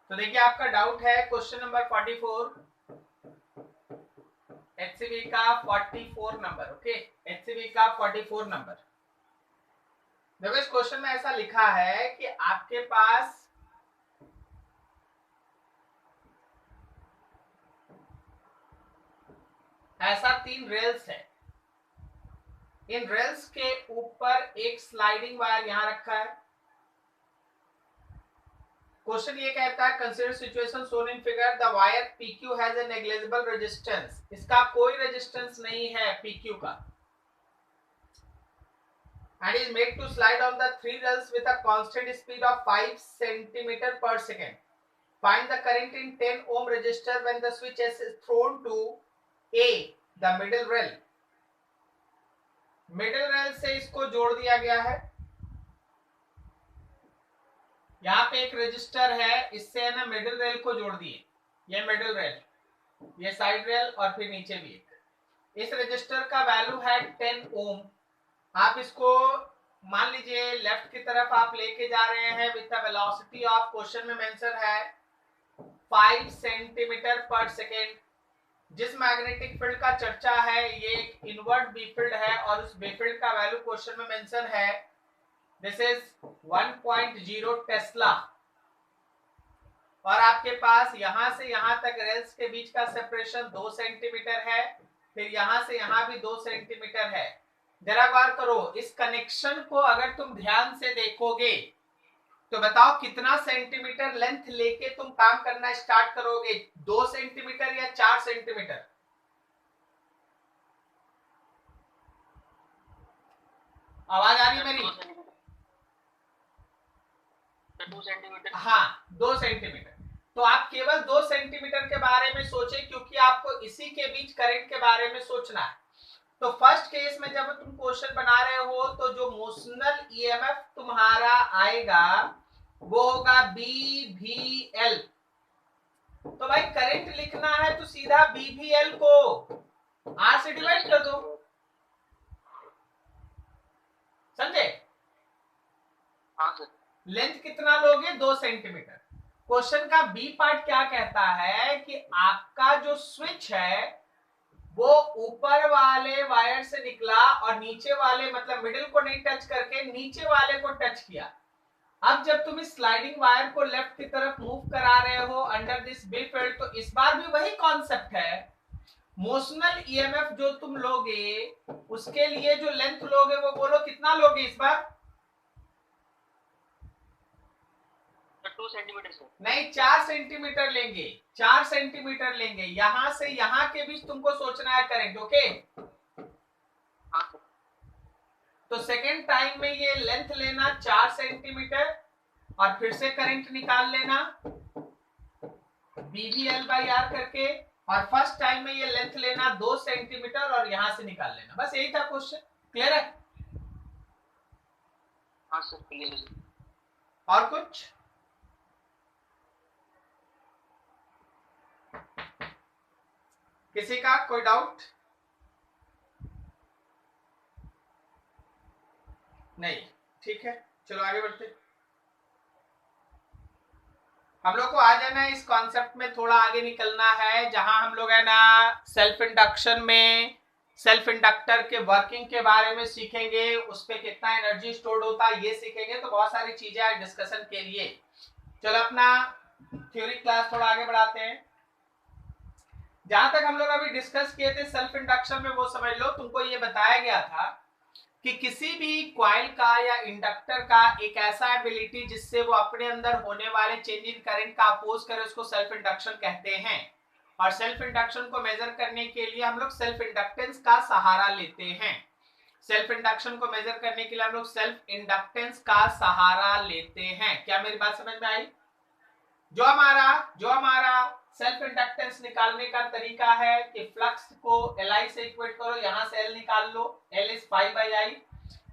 तो देखिए आपका डाउट है क्वेश्चन नंबर 44, एचसीवी का 44 नंबर। ओके, एचसीवी का 44 नंबर। देखो इस क्वेश्चन में ऐसा लिखा है कि आपके पास ऐसा 3 रेल्स है। इन रेल्स के ऊपर एक स्लाइडिंग वायर यहां रखा है। क्वेश्चन ये कहता है consider situation shown in figure, the wire PQ has a negligible resistance. इसका कोई रेजिस्टेंस नहीं है पीक्यू का, and is made to slide on the 3 rails with a constant speed of 5 centimeter per second. Find the current in 10 ohm resistor when the switch is thrown to A, the middle rail. Middle rail से इसको जोड़ दिया गया है। यहाँ पे एक register है, इससे है ना मिडिल रेल को जोड़ दिए। ये मिडिल रेल, ये साइड रेल और फिर नीचे भी एक। इस रजिस्टर का वैल्यू है 10 ओम। आप इसको मान लीजिए लेफ्ट की तरफ आप लेके जा रहे हैं with the velocity of, question में मेंशन है 5 सेंटीमीटर पर सेकेंड। जिस मैग्नेटिक फील्ड का चर्चा है ये एक इनवर्ट बी फील्ड है और उस बी फील्ड का वैल्यू क्वेश्चन में मेंशन है, दिस इज 1.0 टेस्ला। और आपके पास यहां से यहां तक रेल्स के बीच का सेपरेशन 2 सेंटीमीटर है, फिर यहां से यहां भी 2 सेंटीमीटर है। जरा गौर करो, इस कनेक्शन को अगर तुम ध्यान से देखोगे तो बताओ कितना सेंटीमीटर लेंथ लेके तुम काम करना स्टार्ट करोगे, 2 सेंटीमीटर या 4 सेंटीमीटर? आवाज आ रही है मेरी? 2 सेंटीमीटर। हाँ, 2 सेंटीमीटर। तो आप केवल 2 सेंटीमीटर के बारे में सोचे, क्योंकि आपको इसी के बीच करंट के बारे में सोचना है। तो फर्स्ट केस में जब तुम क्वेश्चन बना रहे हो तो जो मोशनल ईएमएफ तुम्हारा आएगा वो होगा BVL। तो भाई करंट लिखना है तो सीधा BVL को R से डिवाइड कर दो, समझे? हाँ सर। लेंथ कितना लोगे? 2 सेंटीमीटर। क्वेश्चन का बी पार्ट क्या कहता है कि आपका जो स्विच है वो ऊपर वाले वायर से निकला और नीचे वाले मतलब मिडिल को नहीं टच करके नीचे वाले को टच किया। अब जब तुम इस स्लाइडिंग वायर को लेफ्ट की तरफ मूव करा रहे हो अंडर दिस बी फील्ड, तो इस बार भी वही कॉन्सेप्ट है। मोशनल ईएमएफ जो तुम लोगे उसके लिए जो लेंथ लोगे वो बोलो कितना लोगे इस बार? 2 सेंटीमीटर सर। नहीं, 4 सेंटीमीटर लेंगे, 4 सेंटीमीटर लेंगे। यहां से यहां के बीच तुमको सोचना है करंट। ओके, हाँ सर। तो सेकेंड टाइम में ये लेंथ लेना 4 सेंटीमीटर और फिर से करंट निकाल लेना BVL/R करके, और फर्स्ट टाइम में ये लेंथ लेना 2 सेंटीमीटर और यहां से निकाल लेना। बस यही था क्वेश्चन। क्लियर है? हाँ सर, क्लियर है। और कुछ? किसी का कोई डाउट? नहीं, ठीक है, चलो आगे बढ़ते। हम लोग को आ जाना है इस कॉन्सेप्ट में, थोड़ा आगे निकलना है, जहां हम लोग है ना सेल्फ इंडक्शन में सेल्फ इंडक्टर के वर्किंग के बारे में सीखेंगे, उस पर कितना एनर्जी स्टोर्ड होता है ये सीखेंगे। तो बहुत सारी चीजें हैं डिस्कशन के लिए। चलो अपना थ्योरी क्लास थोड़ा आगे बढ़ाते हैं। जहां तक हम लोग अभी डिस्कस किए थे सेल्फ इंडक्शन में, वो समझ लो तुमको ये बताया गया था कि किसी भी कॉइल का या इंडक्टर का एक ऐसा एबिलिटी जिससे वो अपने अंदर होने वाले चेंज इन करंट का अपोज करे, उसको सेल्फ इंडक्शन कहते हैं। और सेल्फ इंडक्शन को मेजर करने के लिए हम लोग सेल्फ इंडक्टेंस का सहारा लेते हैं। सेल्फ इंडक्शन को मेजर करने के लिए हम लोग सेल्फ इंडक्टेंस का सहारा लेते हैं। क्या मेरी बात समझ में आई? जो हमारा सेल्फ इंडक्टेंस निकालने का तरीका है कि फ्लक्स को Li से इक्वेट करो, यहां से L निकाल लो, L इज 5/I।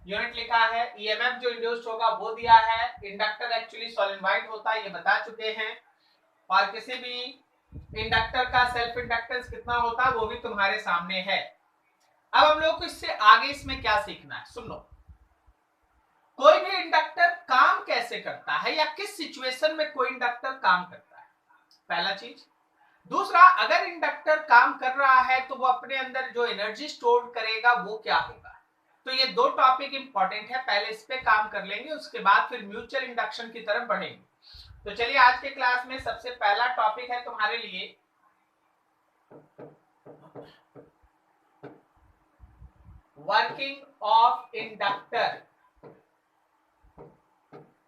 यूनिट लिखा है, ईएमएफ जो इंड्यूस्ड होगा वो दिया है। इंडक्टर एक्चुअली सॉलिनॉइड होता है, ये बता चुके हैं। और किसी भी इंडक्टर का सेल्फ इंडक्टेंस कितना होता है वो भी तुम्हारे सामने है। अब हम लोग को इससे आगे इसमें क्या सीखना है, सुन लो। कोई भी इंडक्टर काम कैसे करता है या किस सिचुएशन में कोई इंडक्टर काम करता है। पहला चीज। दूसरा, अगर इंडक्टर काम कर रहा है तो वो अपने अंदर जो एनर्जी स्टोर करेगा वो क्या होगा। तो ये दो टॉपिक इंपॉर्टेंट है, पहले इस पे काम कर लेंगे, उसके बाद फिर म्यूचुअल इंडक्शन की तरफ बढ़ेंगे। तो चलिए आज के क्लास में सबसे पहला टॉपिक है तुम्हारे लिए working of inductor.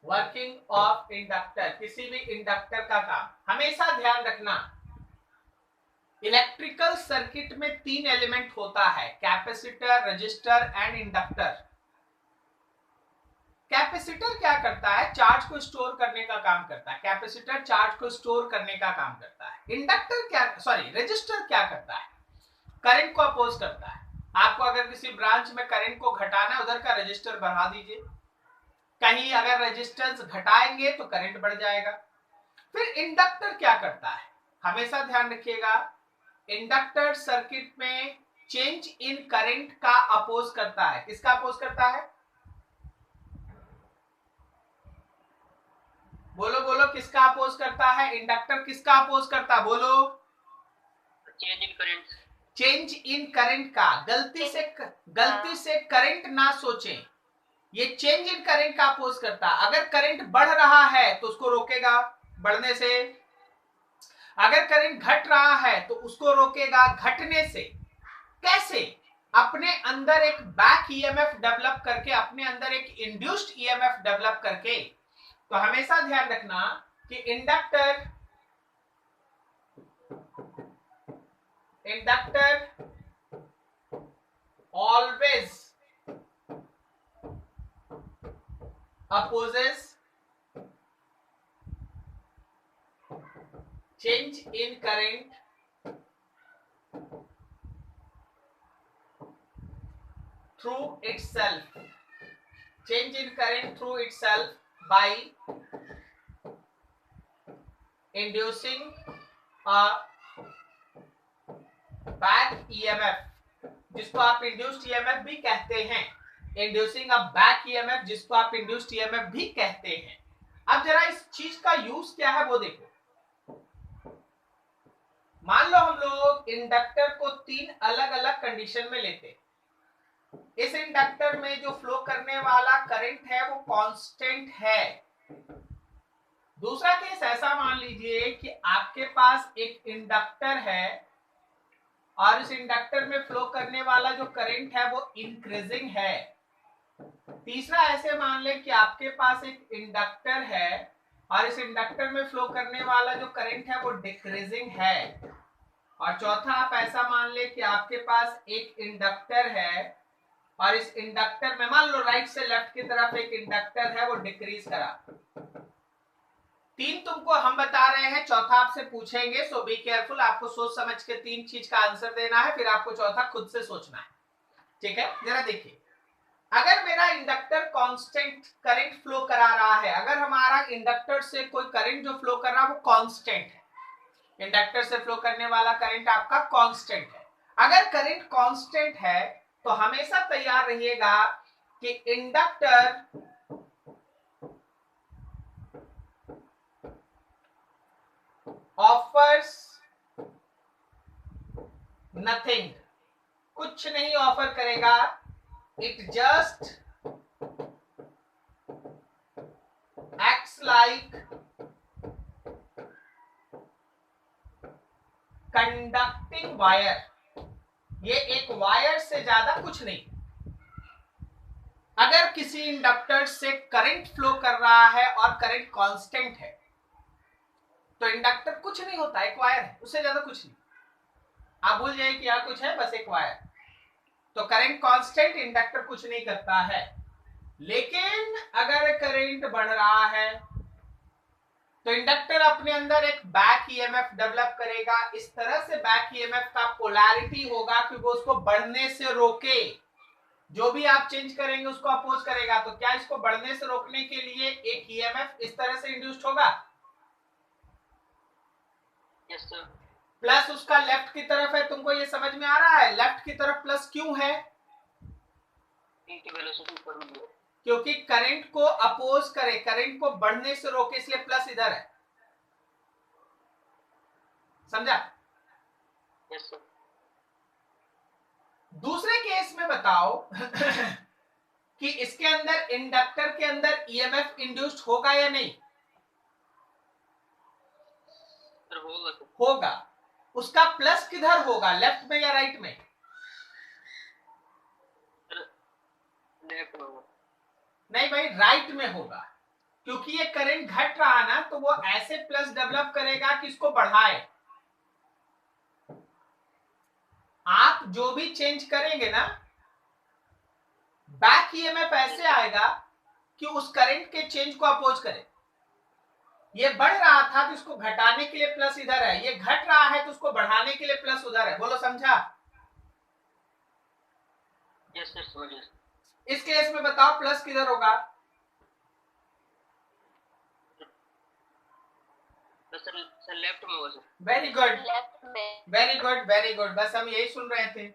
Working of inductor, किसी भी इंडक्टर का काम। हमेशा ध्यान रखना, इलेक्ट्रिकल सर्किट में तीन एलिमेंट होता है, capacitor, register and inductor. Capacitor क्या करता है, चार्ज को स्टोर करने का काम करता है। कैपेसिटर चार्ज को स्टोर करने का काम करता है। इंडक्टर क्या, सॉरी रजिस्टर क्या करता है, करंट को अपोज करता है। आपको अगर किसी ब्रांच में करंट को घटाना है, उधर का रजिस्टर बढ़ा दीजिए। कहीं अगर रेजिस्टेंस घटाएंगे तो करंट बढ़ जाएगा। फिर इंडक्टर क्या करता है, हमेशा ध्यान रखिएगा, इंडक्टर सर्किट में चेंज इन करंट का अपोज करता है। किसका अपोज करता है, बोलो बोलो, किसका अपोज करता है, इंडक्टर किसका अपोज करता है, बोलो। Change in current. Change in current का, गलती से करंट ना सोचें, ये चेंज इन करंट का अपोज करता है। अगर करंट बढ़ रहा है तो उसको रोकेगा बढ़ने से, अगर करंट घट रहा है तो उसको रोकेगा घटने से। कैसे, अपने अंदर एक बैक ईएमएफ डेवलप करके, अपने अंदर एक इंड्यूस्ड ईएमएफ डेवलप करके। तो हमेशा ध्यान रखना कि inductor always opposes change in current through itself, change in current through itself by inducing a back EMF, जिसको आप इंड्यूस्ड ईएमएफ भी कहते हैं। इंड्यूसिंग अ बैक ईएमएफ, जिसको आप इंड्यूस्ड ईएमएफ भी कहते हैं। अब जरा इस चीज का यूज क्या है वो देखो। मान लो हम लोग इंडक्टर को तीन अलग अलग कंडीशन में लेते हैं। इस इंडक्टर में जो फ्लो करने वाला करंट है वो कांस्टेंट है। दूसरा केस ऐसा मान लीजिए कि आपके पास एक इंडक्टर है और इस इंडक्टर में फ्लो करने वाला जो करंट है वो इंक्रीजिंग है। तीसरा ऐसे मान ले कि आपके पास एक इंडक्टर है और इस इंडक्टर में फ्लो करने वाला जो करंट है वो डिक्रीजिंग है। और चौथा आप ऐसा मान ले कि आपके पास एक इंडक्टर है और इस इंडक्टर में, मान लो राइट से लेफ्ट की तरफ एक इंडक्टर है, वो डिक्रीज करा। तीन तुमको हम बता रहे हैं, चौथा आपसे पूछेंगे, सो बी केयरफुल। आपको सोच समझ के तीन चीज का आंसर देना है, फिर आपको चौथा खुद से सोचना है, ठीक है। जरा देखिए, अगर मेरा इंडक्टर कांस्टेंट करंट फ्लो करा रहा है, अगर हमारा इंडक्टर से कोई करंट जो फ्लो कर रहा है वो कांस्टेंट है, इंडक्टर से फ्लो करने वाला करंट आपका कांस्टेंट है। अगर करंट कांस्टेंट है तो हमेशा तैयार रहिएगा कि इंडक्टर ऑफर्स नथिंग, कुछ नहीं ऑफर करेगा। It just acts like conducting wire, ये एक वायर से ज्यादा कुछ नहीं। अगर किसी इंडक्टर से करंट फ्लो कर रहा है और करंट कांस्टेंट है तो इंडक्टर कुछ नहीं होता, एक वायर है, उससे ज्यादा कुछ नहीं। आप भूल जाइए कि यहां कुछ है, बस एक वायर। तो करंट कांस्टेंट, इंडक्टर कुछ नहीं करता है। लेकिन अगर करंट बढ़ रहा है तो इंडक्टर अपने अंदर एक बैक ईएमएफ डेवलप करेगा। इस तरह से बैक ईएमएफ का पोलैरिटी होगा कि वो उसको बढ़ने से रोके। जो भी आप चेंज करेंगे उसको अपोज करेगा। तो क्या इसको बढ़ने से रोकने के लिए एक ईएमएफ इस तरह से इंड्यूस्ड होगा? Yes sir. प्लस उसका लेफ्ट की तरफ है, तुमको ये समझ में आ रहा है लेफ्ट की तरफ प्लस क्यों है? क्योंकि करंट को अपोज करे, करंट को बढ़ने से रोके, इसलिए प्लस इधर है। समझा? Yes sir. दूसरे केस में बताओ कि इसके अंदर इंडक्टर के अंदर ईएमएफ इंड्यूस्ड होगा या नहीं? सर होगा सर। होगा। उसका प्लस किधर होगा, लेफ्ट में या राइट में? सर लेफ्ट में होगा। नहीं भाई, राइट में होगा, क्योंकि ये करंट घट रहा ना, तो वो ऐसे प्लस डेवलप करेगा कि इसको बढ़ाए। आप जो भी चेंज करेंगे ना, बैक ईएमएफ ऐसे आएगा कि उस करंट के चेंज को अपोज करे। ये बढ़ रहा था तो इसको घटाने के लिए प्लस इधर है, ये घट रहा है तो उसको बढ़ाने के लिए प्लस उधर है। बोलो समझा? यस सर समझ गया। इस केस में बताओ प्लस किधर होगा? सर लेफ्ट में होगा सर। वेरी गुड, लेफ्ट में। Very good, very good. बस हम यही सुन रहे थे,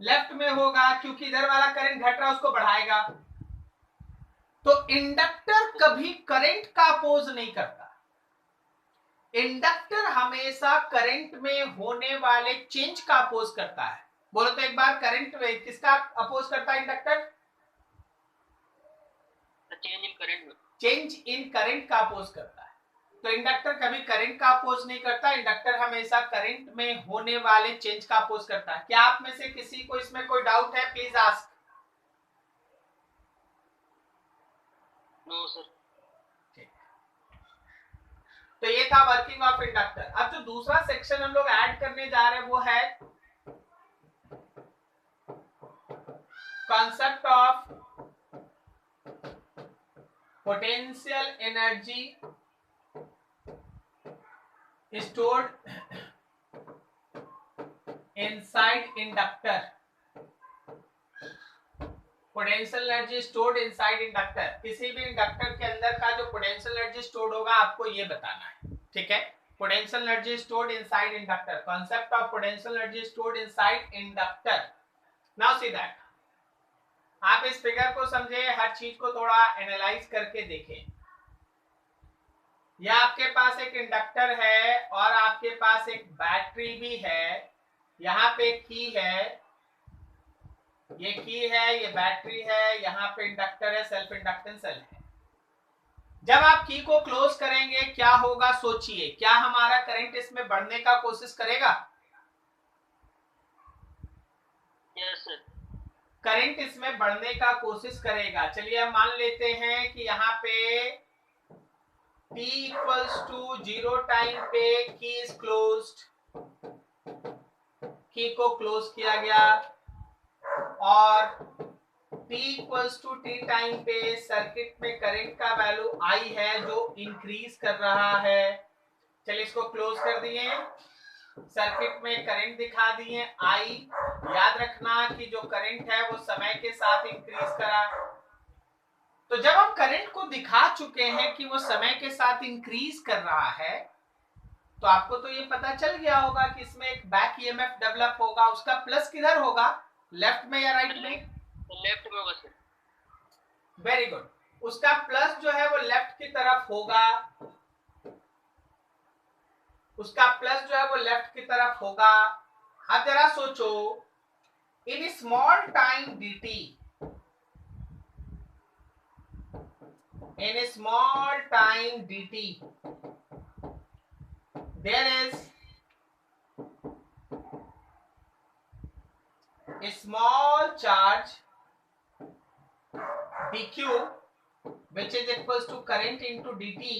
लेफ्ट में होगा क्योंकि इधर वाला करंट घट रहा है, उसको बढ़ाएगा। तो इंडक्टर कभी करंट का अपोज नहीं करता। इंडक्टर हमेशा करंट में होने वाले चेंज का अपोज करता है। बोलो तो एक बार, करंट में किसका अपोज करता है इंडक्टर? चेंज इन करंट में। चेंज इन करंट का अपोज करता है। तो इंडक्टर कभी करंट का अपोज नहीं करता, इंडक्टर हमेशा करंट में होने वाले चेंज का अपोज करता है। क्या आप में से किसी को इसमें कोई डाउट है? Please ask. No sir. तो ये था वर्किंग ऑफ इंडक्टर। अब जो दूसरा सेक्शन हम लोग ऐड करने जा रहे हैं वो है concept of potential energy stored inside inductor। Potential energy stored inside inductor, किसी भी इंडक्टर के अंदर का जो पोटेंशियल एनर्जी स्टोर्ड होगा आपको ये बताना है, ठीक है? Potential energy stored inside inductor, concept of potential energy stored inside inductor. Now see that, आप इस फिगर को समझे, हर चीज को थोड़ा एनालाइज करके देखें। यह आपके पास एक इंडक्टर है और आपके पास एक बैटरी भी है। यहाँ पे की है, ये की है, ये बैटरी है, यहाँ पे इंडक्टर है, सेल्फ इंडक्टेंस सेल है। जब आप की को क्लोज करेंगे क्या होगा सोचिए, क्या हमारा करंट इसमें बढ़ने का कोशिश करेगा? Yes sir. करंट इसमें बढ़ने का कोशिश करेगा। चलिए हम मान लेते हैं कि यहाँ पे t equals to 0 टाइम पे की इज क्लोज्ड, की को क्लोज किया गया, और t equals to t time पे सर्किट में करंट का वैल्यू I है जो इंक्रीज कर रहा है। चलिए इसको क्लोज कर दिए, सर्किट में करंट दिखा दिए I। याद रखना कि जो करंट है वो समय के साथ इंक्रीज करा। तो जब हम करंट को दिखा चुके हैं कि वो समय के साथ इंक्रीज कर रहा है, तो आपको तो ये पता चल गया होगा कि इसमें एक बैक ईएमएफ डेवलप होगा। उसका प्लस किधर होगा, लेफ्ट में या राइट में? लेफ्ट में होगा सर। वेरी गुड, उसका प्लस जो है वो लेफ्ट की तरफ होगा, उसका प्लस जो है वो लेफ्ट की तरफ होगा। अब जरा सोचो, in small time dt, in a small time dt, there is a small charge dq which is equals to current into dt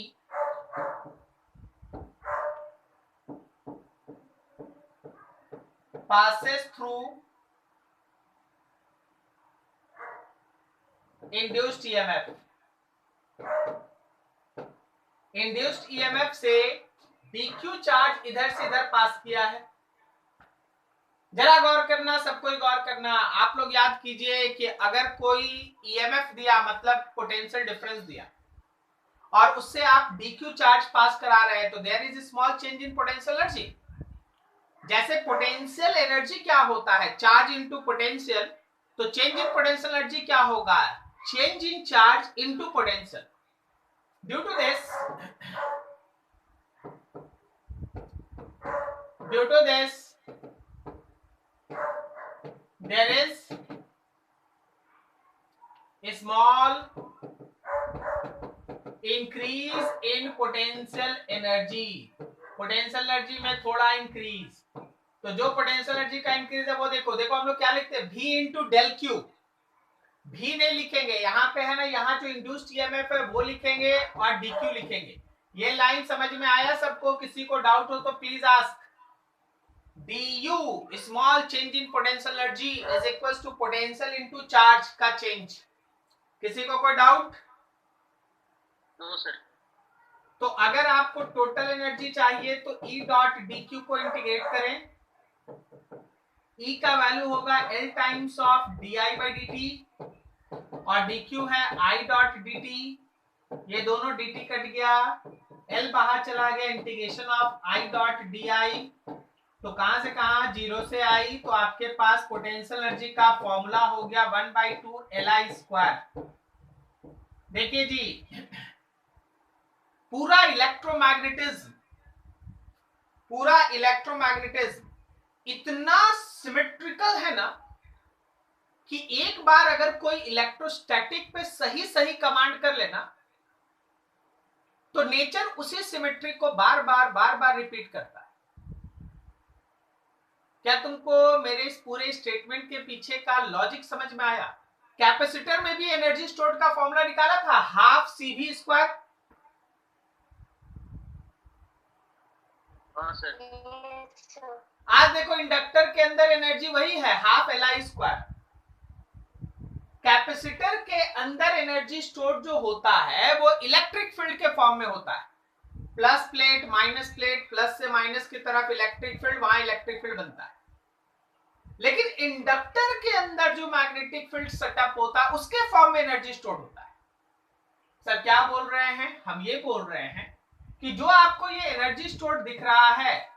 passes through induced EMF। Induced EMF से dq चार्ज इधर से इधर पास किया है। जरा गौर करना, सब कोई गौर करना। आप लोग याद कीजिए कि अगर कोई ईएमएफ दिया, मतलब पोटेंशियल डिफरेंस दिया, और उससे आप dq चार्ज पास करा रहे हैं, तो there is small change in potential energy. जैसे पोटेंशियल एनर्जी क्या होता है, चार्ज इनटू पोटेंशियल, तो चेंज इन पोटेंशियल एनर्जी क्या होगा, change in charge into potential. Due to this, due to this there is small increase in potential energy, potential energy में थोड़ा increase. तो जो पोटेंशियल एनर्जी का इंक्रीज है वो देखो हम लोग क्या लिखते हैं, V इंटू डेल क्यू। भी नहीं लिखेंगे, यहाँ पे है ना, यहाँ जो इंड्यूस्ड ईएमएफ है वो लिखेंगे और डीक्यू लिखेंगे। ये लाइन समझ में आया सबको? किसी को डाउट हो तो please ask. du small change in potential energy is equals to potential into charge का चेंज। किसी को कोई डाउट? No sir. तो अगर आपको टोटल एनर्जी चाहिए तो E डॉट dq को इंटीग्रेट करें। E का वैल्यू होगा L times of di by dt और dq है I डॉट dt। ये दोनों dt कट गया, L बाहर चला गया, integration of I dot di। तो कहां से कहां, 0 से I। तो आपके पास पोटेंशियल एनर्जी का फॉर्मूला हो गया 1/2 Li स्क्वायर। देखिए जी, पूरा इलेक्ट्रोमैग्नेटिज्म इतना सिमेट्रिकल है ना कि एक बार अगर कोई इलेक्ट्रोस्टैटिक पे सही सही कमांड कर लेना तो नेचर उसी सिमेट्री को बार बार रिपीट करता है। क्या तुमको मेरे इस पूरे स्टेटमेंट के पीछे का लॉजिक समझ में आया? कैपेसिटर में भी एनर्जी स्टोर्ड का फॉर्मूला निकाला था, हाफ CV स्क्वायर। हाँ सर। आज देखो इंडक्टर के अंदर एनर्जी वही है, हाफ Li स्क्वायर। कैपेसिटर के अंदर एनर्जी स्टोर जो होता है वो इलेक्ट्रिक फील्ड के फॉर्म में होता है। Plus plate minus plate, plus से माइनस की तरफ इलेक्ट्रिक फील्ड, वहां इलेक्ट्रिक फील्ड बनता है। लेकिन इंडक्टर के अंदर जो मैग्नेटिक फील्ड सेटअप होता है उसके फॉर्म में एनर्जी स्टोर होता है। सर क्या बोल रहे हैं? हम ये बोल रहे हैं कि जो आपको ये एनर्जी स्टोर दिख रहा है,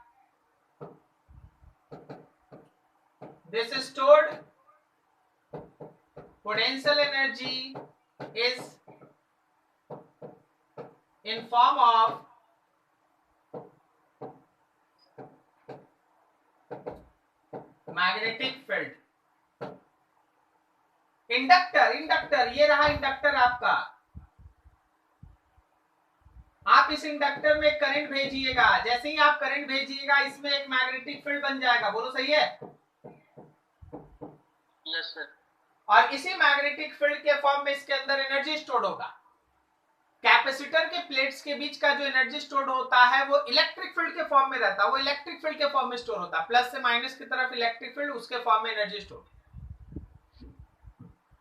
this stored potential energy is in form of magnetic field। Inductor ये रहा इंडक्टर आपका। आप इस इंडक्टर में करंट भेजिएगा, जैसे ही आप करंट भेजिएगा इसमें एक मैग्नेटिक फील्ड बन जाएगा। बोलो सही है? Yes sir. और इसी मैग्नेटिक फील्ड के फॉर्म में इसके अंदर एनर्जी स्टोर होगा। कैपेसिटर के प्लेट्स के बीच का जो एनर्जी स्टोर होता है वो इलेक्ट्रिक फील्ड के फॉर्म में रहता है, वो इलेक्ट्रिक फील्ड के फॉर्म में स्टोर होता है। प्लस से माइनस की तरफ इलेक्ट्रिक फील्ड, उसके फॉर्म में एनर्जी स्टोर।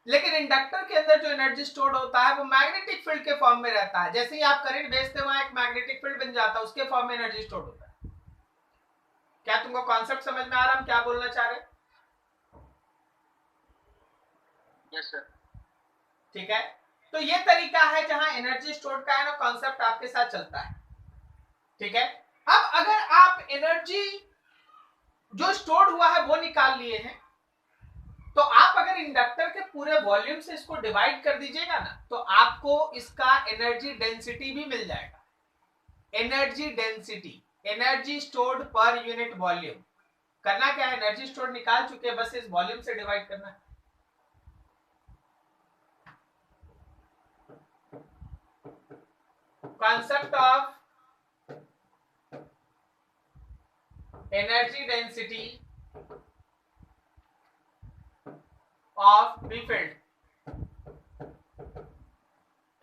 लेकिन इंडक्टर के अंदर जो एनर्जी स्टोर होता है वो मैग्नेटिक फील्ड के फॉर्म में रहता है। जैसे ही आप करंट भेजते हो वहां एक मैग्नेटिक फील्ड बन जाता है, उसके फॉर्म में एनर्जी स्टोर होता है। क्या तुमको कॉन्सेप्ट समझ में आ रहा है हम क्या बोलना चाह रहे हैं? Yes sir. ठीक है, तो ये तरीका है जहां एनर्जी स्टोर का है ना कॉन्सेप्ट आपके साथ चलता है। ठीक है, अब अगर आप एनर्जी जो स्टोर हुआ है वो निकाल लिए हैं, तो आप अगर इंडक्टर के पूरे वॉल्यूम से इसको डिवाइड कर दीजिएगा ना तो आपको इसका एनर्जी डेंसिटी भी मिल जाएगा। Energy density, energy stored per unit volume. करना क्या है, एनर्जी स्टोर निकाल चुके हैं, बस इस वॉल्यूम से डिवाइड करना है। concept of energy density of B field।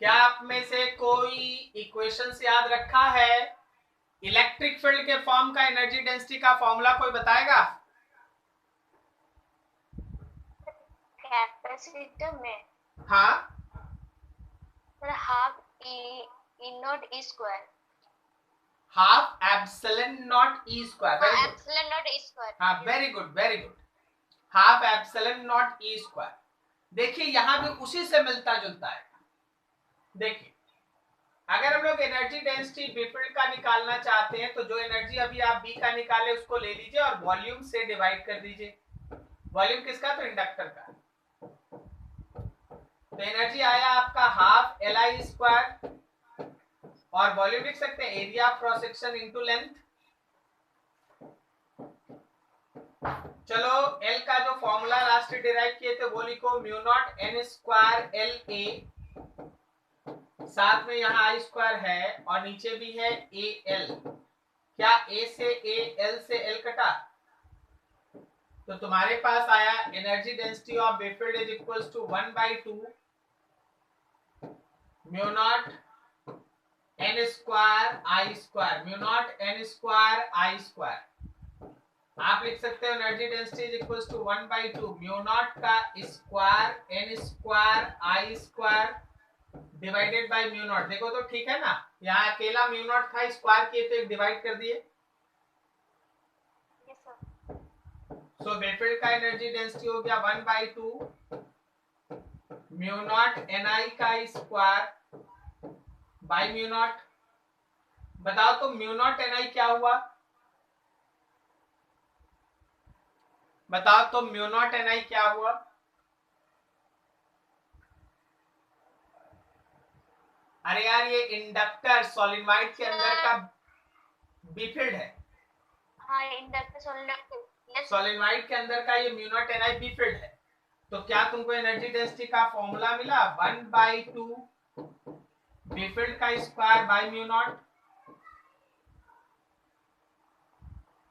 क्या आप में से कोई इक्वेशंस याद रखा है? इलेक्ट्रिक फील्ड के फॉर्म का एनर्जी डेंसिटी का फॉर्मूला कोई बताएगा? कैपेसिटर में हाँ, half E naught E square. Half epsilon naught E square. Very good. Epsilon naught E square. हाँ, very good very good. Half epsilon naught E square. देखिए यहां भी उसी से मिलता जुलता है। देखिए अगर हम लोग एनर्जी डेंसिटी बी फील्ड का निकालना चाहते हैं तो जो एनर्जी अभी आप बी का निकाले उसको ले लीजिए और वॉल्यूम से डिवाइड कर दीजिए। वॉल्यूम किसका? तो इंडक्टर का। तो एनर्जी आया आपका हाफ Li स्क्वायर और वॉल्यूम लिख सकते हैं area of cross section into length. चलो L का जो फॉर्मूला लास्ट डिराइव किए थे वो लिखो, mu naught n square L A, साथ में यहाँ आई स्क्वायर है और नीचे भी है ए एल। क्या ए से ए, एल से एल कटा, तो तुम्हारे पास आया energy density of B field is equals to 1/2 mu naught n square i square, mu naught n square i square. आप लिख सकते हो energy density is equals to 1/2 mu naught का square n square i square divided by mu naught. देखो तो ठीक है ना, यहाँ अकेला म्यू नॉट था, स्क्वायर किए तो एक डिवाइड कर दिए। Yes, sir. सो बेफिल्ड का एनर्जी डेंसिटी हो गया 1/2 म्यू नॉट एन आई का स्क्वायर बाय म्यू नॉट। बताओ तो म्यू नॉट एन आई क्या हुआ, बताओ तो म्यू नॉट एन आई क्या हुआ। अरे यार ये इंडक्टर सॉलिनॉइड के अंदर का बीफिल्ड है, हाँ, इंडक्टर सोलेनोइड। Yes, सॉलिनॉइड के अंदर का ये म्यू नॉट एन आई बीफिल्ड है। तो क्या तुमको एनर्जी डेंसिटी का फॉर्मूला मिला 1/2 बीफिल्ड का स्क्वायर बाय म्यू नॉट।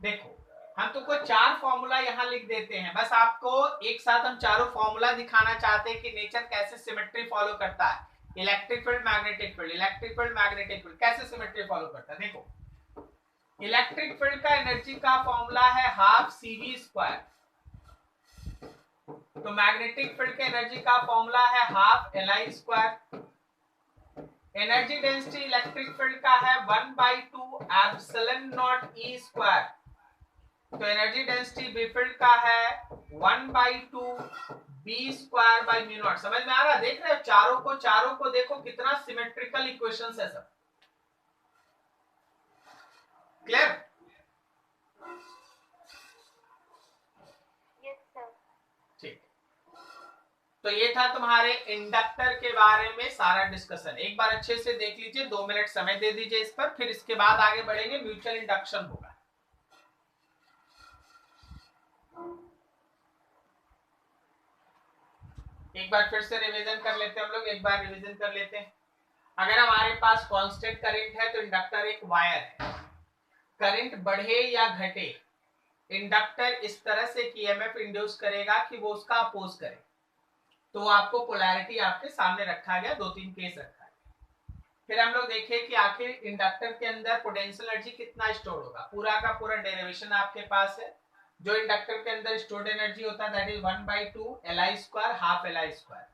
देखो हम तुमको चार फॉर्मूला यहाँ लिख देते हैं, बस आपको एक साथ हम चारों फॉर्मूला दिखाना चाहते हैं कि नेचर कैसे सिमेट्री फॉलो करता है। Electric field, magnetic field, electric field, magnetic field कैसे सिमेट्री फॉलो करता है। देखो इलेक्ट्रिक फील्ड का एनर्जी का फॉर्मूला है हाफ CV स्क्वायर, तो मैग्नेटिक फील्ड के एनर्जी का फॉर्मूला है half LI square. Energy density electric field का है 1/2 एप्सिलॉन नॉट E स्क्वायर, तो एनर्जी डेंसिटी बी फील्ड का है 1/2 B square by mu not. समझ में आ रहा है, देख रहे हो चारों को देखो कितना सिमेट्रिकल इक्वेशंस है सब। क्लियर? yes, sir. ठीक, तो ये था तुम्हारे इंडक्टर के बारे में सारा डिस्कशन। एक बार अच्छे से देख लीजिए, 2 मिनट समय दे दीजिए इस पर, फिर इसके बाद आगे बढ़ेंगे, म्यूचुअल इंडक्शन होगा। एक बार फिर से रिवीजन कर लेते हैं हम लोग, एक बार रिवीजन कर लेते हैं। अगर हमारे पास कांस्टेंट करंट है तो इंडक्टर एक वायर है, करंट बढ़े या घटे इंडक्टर इस तरह से ईएमएफ इंड्यूस करेगा कि वो उसका अपोज करे। तो आपको पोलैरिटी आपके सामने रखा गया, 2-3 केस रखा है। फिर हम लोग देखें कि आखिर इंडक्टर के अंदर पोटेंशियल एनर्जी कितना स्टोर होगा, पूरा का पूरा डेरिवेशन आपके पास है। जो इंडक्टर के अंदर स्टोर्ड एनर्जी होता है that is 1/2 LI square half LI square.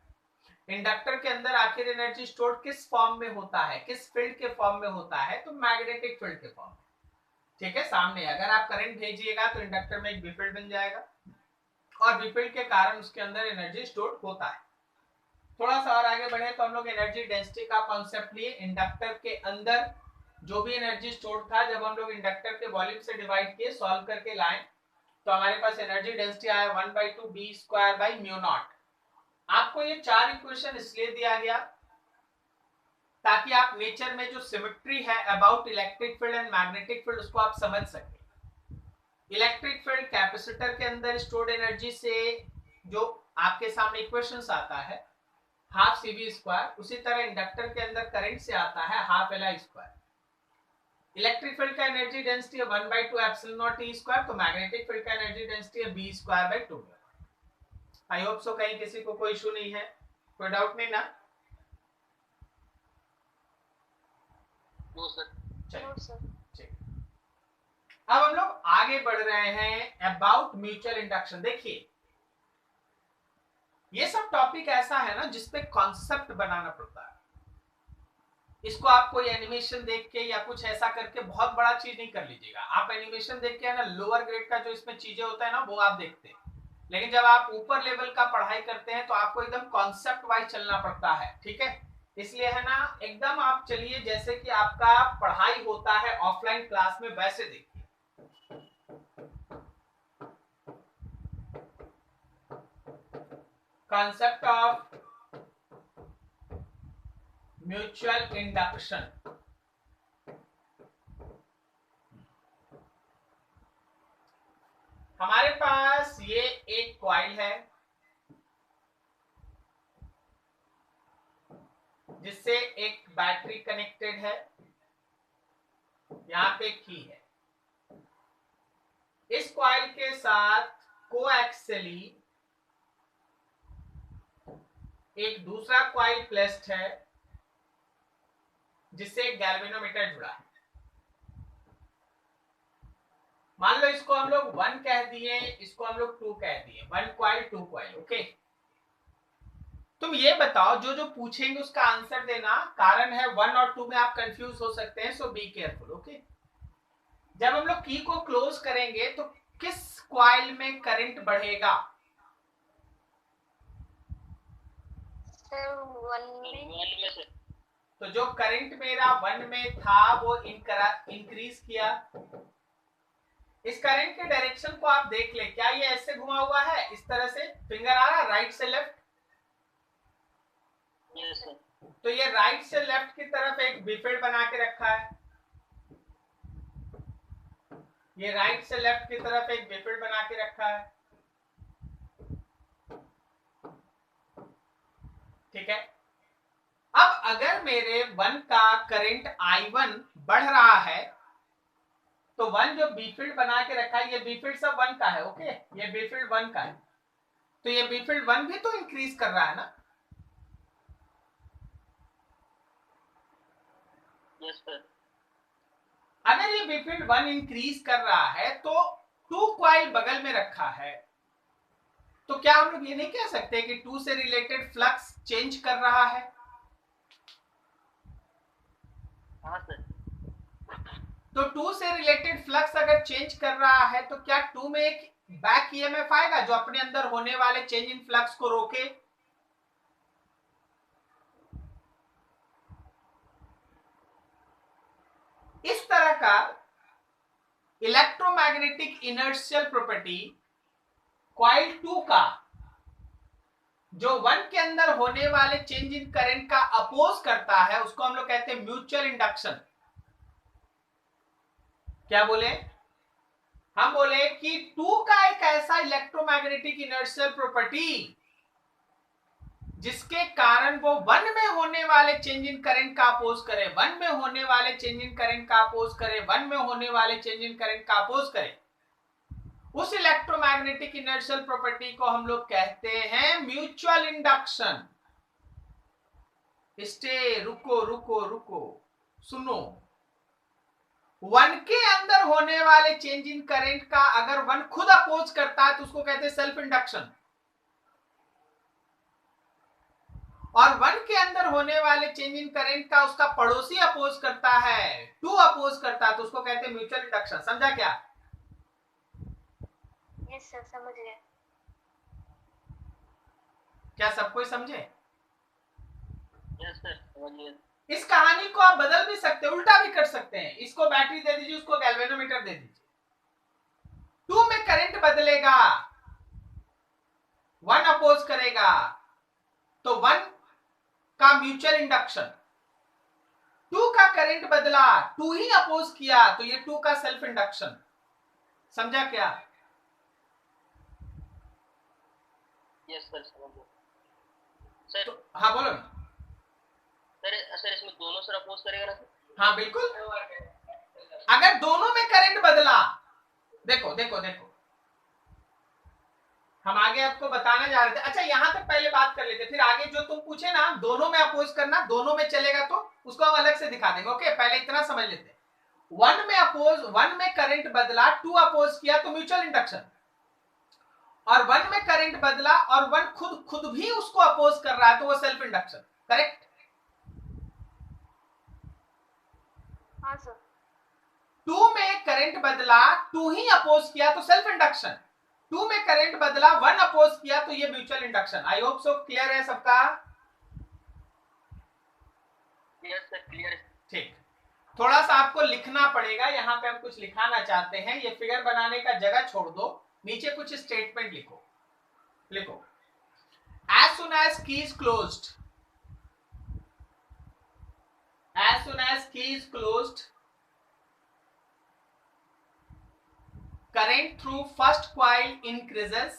Inductor के अंदर आखिर एनर्जी स्टोर्ड किस फॉर्म में होता है, किस फील्ड के फॉर्म में होता है, तो मैग्नेटिक फील्ड के फॉर्म में। ठीक है, सामने अगर आप करंट भेजिएगा तो इंडक्टर में एक बी फील्ड बन जाएगा और बी फील्ड के कारण उसके अंदर एनर्जी स्टोर्ड होता है। थोड़ा सा और आगे बढ़े तो हम लोग एनर्जी डेंसिटी का कॉन्सेप्ट लिए। इंडक्टर के अंदर जो भी एनर्जी स्टोर्ड था, जब हम लोग इंडक्टर के वॉल्यूम से डिवाइड किए, सॉल्व करके लाए, तो हमारे पास एनर्जी डेंसिटी आया 1/2 B square by mu not. आपको ये चार इक्वेशन इसलिए दिया गया ताकि आप नेचर में जो सिमेट्री है about electric field and magnetic field उसको आप समझ सके। इलेक्ट्रिक फील्ड कैपेसिटर के अंदर स्टोर्ड एनर्जी से जो आपके सामने इक्वेशंस आता है हाफ CV स्क्वायर, उसी तरह इंडक्टर के अंदर करंट से आता है half LI square. Electric field का एनर्जी डेंसिटी है 1/2 एप्सिलॉन नॉट E स्क्वायर, तो मैग्नेटिक फील्ड का एनर्जी डेंसिटी है B square by 2। I hope so कहीं किसी को कोई इशू नहीं है, कोई डाउट नहीं ना? No sir. No, sir. ठीक, अब हम लोग आगे बढ़ रहे हैं अबाउट म्यूचुअल इंडक्शन। देखिए ये सब टॉपिक ऐसा है ना जिसपे कॉन्सेप्ट बनाना पड़ता है। इसको आप कोई एनिमेशन देख के या कुछ ऐसा करके बहुत बड़ा चीज नहीं कर लीजिएगा। आप एनिमेशन देख के है ना, लोअर ग्रेड का जो इसमें चीजें होता है ना वो आप देखते हैं, लेकिन जब आप ऊपर लेवल का पढ़ाई करते हैं तो आपको एकदम कॉन्सेप्ट वाइज चलना पड़ता है। ठीक है, इसलिए है ना एकदम आप चलिए जैसे कि आपका पढ़ाई होता है ऑफलाइन क्लास में, वैसे देखिए। concept of mutual induction। हमारे पास कॉइल है जिससे एक बैटरी कनेक्टेड है, यहां पे की है। इस कॉइल के साथ कोएक्सियली एक दूसरा कॉइल प्लेस्ड है जिससे एक गैल्वेनोमीटर जुड़ा है। मान लो इसको हम लोग 1 कह दिए, इसको हम लोग 2 कह दिए, 1 कॉइल 2 कॉइल। ओके, तुम ये बताओ, जो जो पूछेंगे उसका आंसर देना। कारण है 1 और 2 में आप कंफ्यूज हो सकते हैं, सो बी केयरफुल। ओके, जब हम लोग की को क्लोज करेंगे तो किस कॉइल में करंट बढ़ेगा? सर 1 में। 1 में सर। तो जो करंट मेरा 1 में था वो इंक्रीज किया। इस करंट के डायरेक्शन को आप देख ले, क्या ये ऐसे घुमा हुआ है? इस तरह से फिंगर आ रहा है राइट से लेफ्ट। Yes sir. तो ये राइट से लेफ्ट की तरफ एक बिफिड बना के रखा है, ये राइट से लेफ्ट की तरफ एक बिफिड बना के रखा है। ठीक है, अब अगर मेरे 1 का करंट I1 बढ़ रहा है तो 1 जो बीफील्ड बना के रखा है, ये बीफील्ड सब 1 का है। ओके, ये बीफील्ड 1 का है, तो ये बीफील्ड 1 भी तो इंक्रीज कर रहा है ना। Yes sir. अगर ये बीफील्ड 1 इंक्रीज कर रहा है तो 2 कॉइल बगल में रखा है, तो क्या हम लोग ये नहीं कह सकते कि 2 से रिलेटेड फ्लक्स चेंज कर रहा है? हाँ सर। तो 2 से रिलेटेड फ्लक्स अगर चेंज कर रहा है तो क्या 2 में एक बैक ईएमएफ आएगा जो अपने अंदर होने वाले चेंज इन फ्लक्स को रोके? इस तरह का इलेक्ट्रोमैग्नेटिक इनर्शियल प्रॉपर्टी कॉइल 2 का जो 1 के अंदर होने वाले चेंज इन करंट का अपोज करता है, उसको हम लोग कहते हैं म्यूचुअल इंडक्शन। क्या बोले? हम बोले कि 2 का एक ऐसा इलेक्ट्रोमैग्नेटिक इनर्शियल प्रॉपर्टी जिसके कारण वो 1 में होने वाले चेंज इन करंट का अपोज करे, 1 में होने वाले चेंज इन करंट का अपोज करे, 1 में होने वाले चेंज इन करंट का अपोज करे, उस इलेक्ट्रोमैग्नेटिक इनर्शियल प्रॉपर्टी को हम लोग कहते हैं म्यूचुअल इंडक्शन। स्टे, रुको रुको रुको, सुनो। 1 के अंदर होने वाले चेंज इन करंट का अगर 1 खुद अपोज करता है तो उसको कहते हैं सेल्फ इंडक्शन, और 1 के अंदर होने वाले चेंज इन करंट का उसका पड़ोसी अपोज करता है, 2 अपोज करता है, तो उसको कहते हैं म्यूचुअल इंडक्शन। समझा क्या? यस सर, समझ गए। क्या सब कोई समझे? यस सर, समझ गए। इस कहानी को आप बदल भी सकते हैं, उल्टा भी कर सकते हैं। इसको बैटरी दे दीजिए, उसको गैल्वेनोमीटर दे दीजिए। 2 में करंट बदलेगा, 1 अपोज करेगा, तो 1 का म्यूचुअल इंडक्शन। 2 का करंट बदला, 2 ही अपोज किया, तो ये 2 का सेल्फ इंडक्शन। समझा क्या? यस सर, समझ गए। सर तो हाँ बोलो ना। सर इसमें दोनों सर अपोज करेगा ना सर? हाँ बिल्कुल, अगर दोनों में करंट बदला, देखो देखो देखो, हम आगे आपको बताने जा रहे थे। अच्छा, यहां तक पहले बात कर लेते, फिर आगे जो तुम पूछे ना दोनों में अपोज करना, दोनों में चलेगा तो उसको हम अलग से दिखा देंगे। ओके, पहले इतना समझ लेते। 1 में अपोज, 1 में करंट बदला, 2 अपोज किया तो म्यूचुअल इंडक्शन, और 1 में करंट बदला और 1 खुद भी उसको अपोज कर रहा है तो वो सेल्फ इंडक्शन। करेक्ट? हाँ सर। 2 में करंट बदला, 2 ही अपोज किया तो सेल्फ इंडक्शन, 2 में करंट बदला, 1 अपोज किया तो ये mutual induction. I hope so clear है सबका? यस सर, क्लियर है। ठीक, थोड़ा सा आपको लिखना पड़ेगा, यहां पे हम कुछ लिखाना चाहते हैं। ये फिगर बनाने का जगह छोड़ दो, नीचे कुछ स्टेटमेंट लिखो। लिखो, as soon as key is closed, as soon as key is closed, current through first coil increases,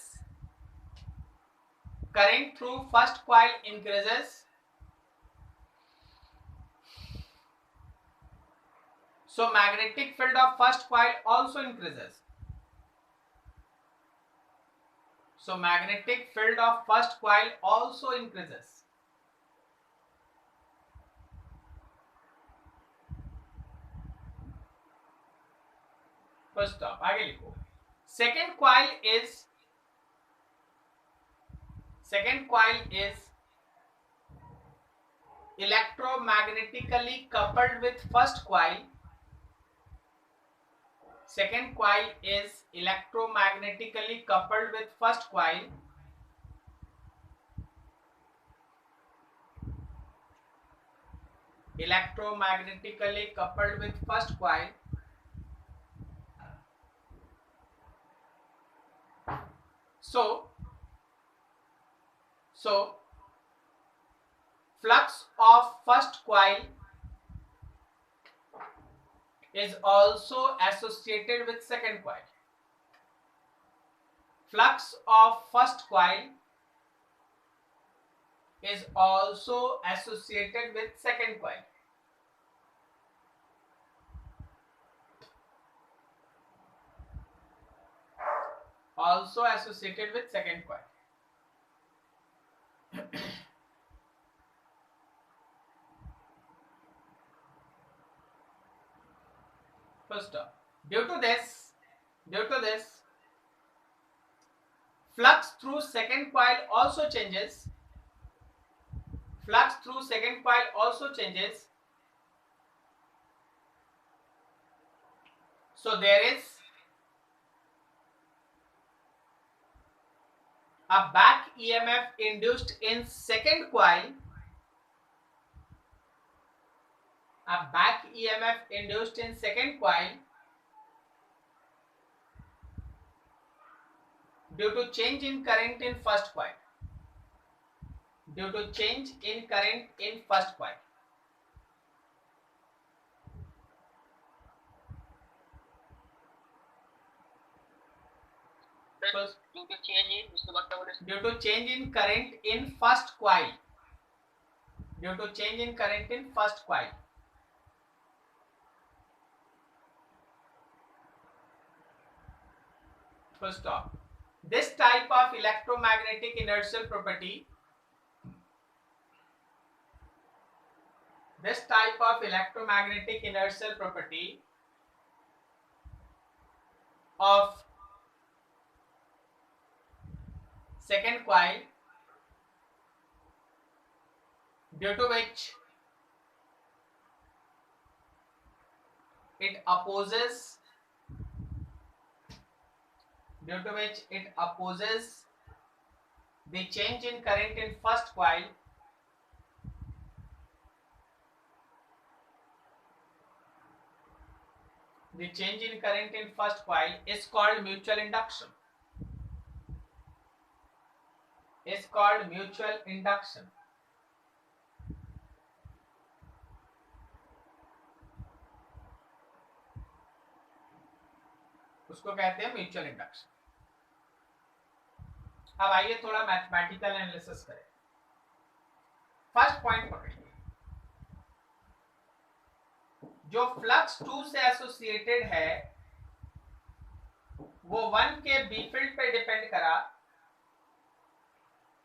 current through first coil increases, so magnetic field of first coil also increases. So magnetic field of first coil also increases. First stop, आगे लिखो. Second coil is electromagnetically coupled with first coil. Second coil is electromagnetically coupled with first coil. Electromagnetically coupled with first coil. So flux of first coil is also associated with second coil. Flux of first coil is also associated with second coil. Also associated with second coil. First stop. Due to this, flux through second coil also changes. Flux through second coil also changes. So there is a back EMF induced in second coil. A back EMF induced in second coil due to change in current in first coil. Due to change in current in first coil. First, due to change in, उसके बाद क्या बोले? Due to change in current in first coil. Due to change in current in first coil. First stop. This type of electromagnetic inertial property. This type of electromagnetic inertial property of second coil, due to which it opposes the change in current in first coil. The change in current in first coil is called mutual induction. Is called mutual induction. उसको कहते हैं mutual induction. अब आइए थोड़ा mathematical analysis करें. First point पकड़िए. जो flux 2 से एसोसिएटेड है वो 1 के बी फील्ड पे डिपेंड करा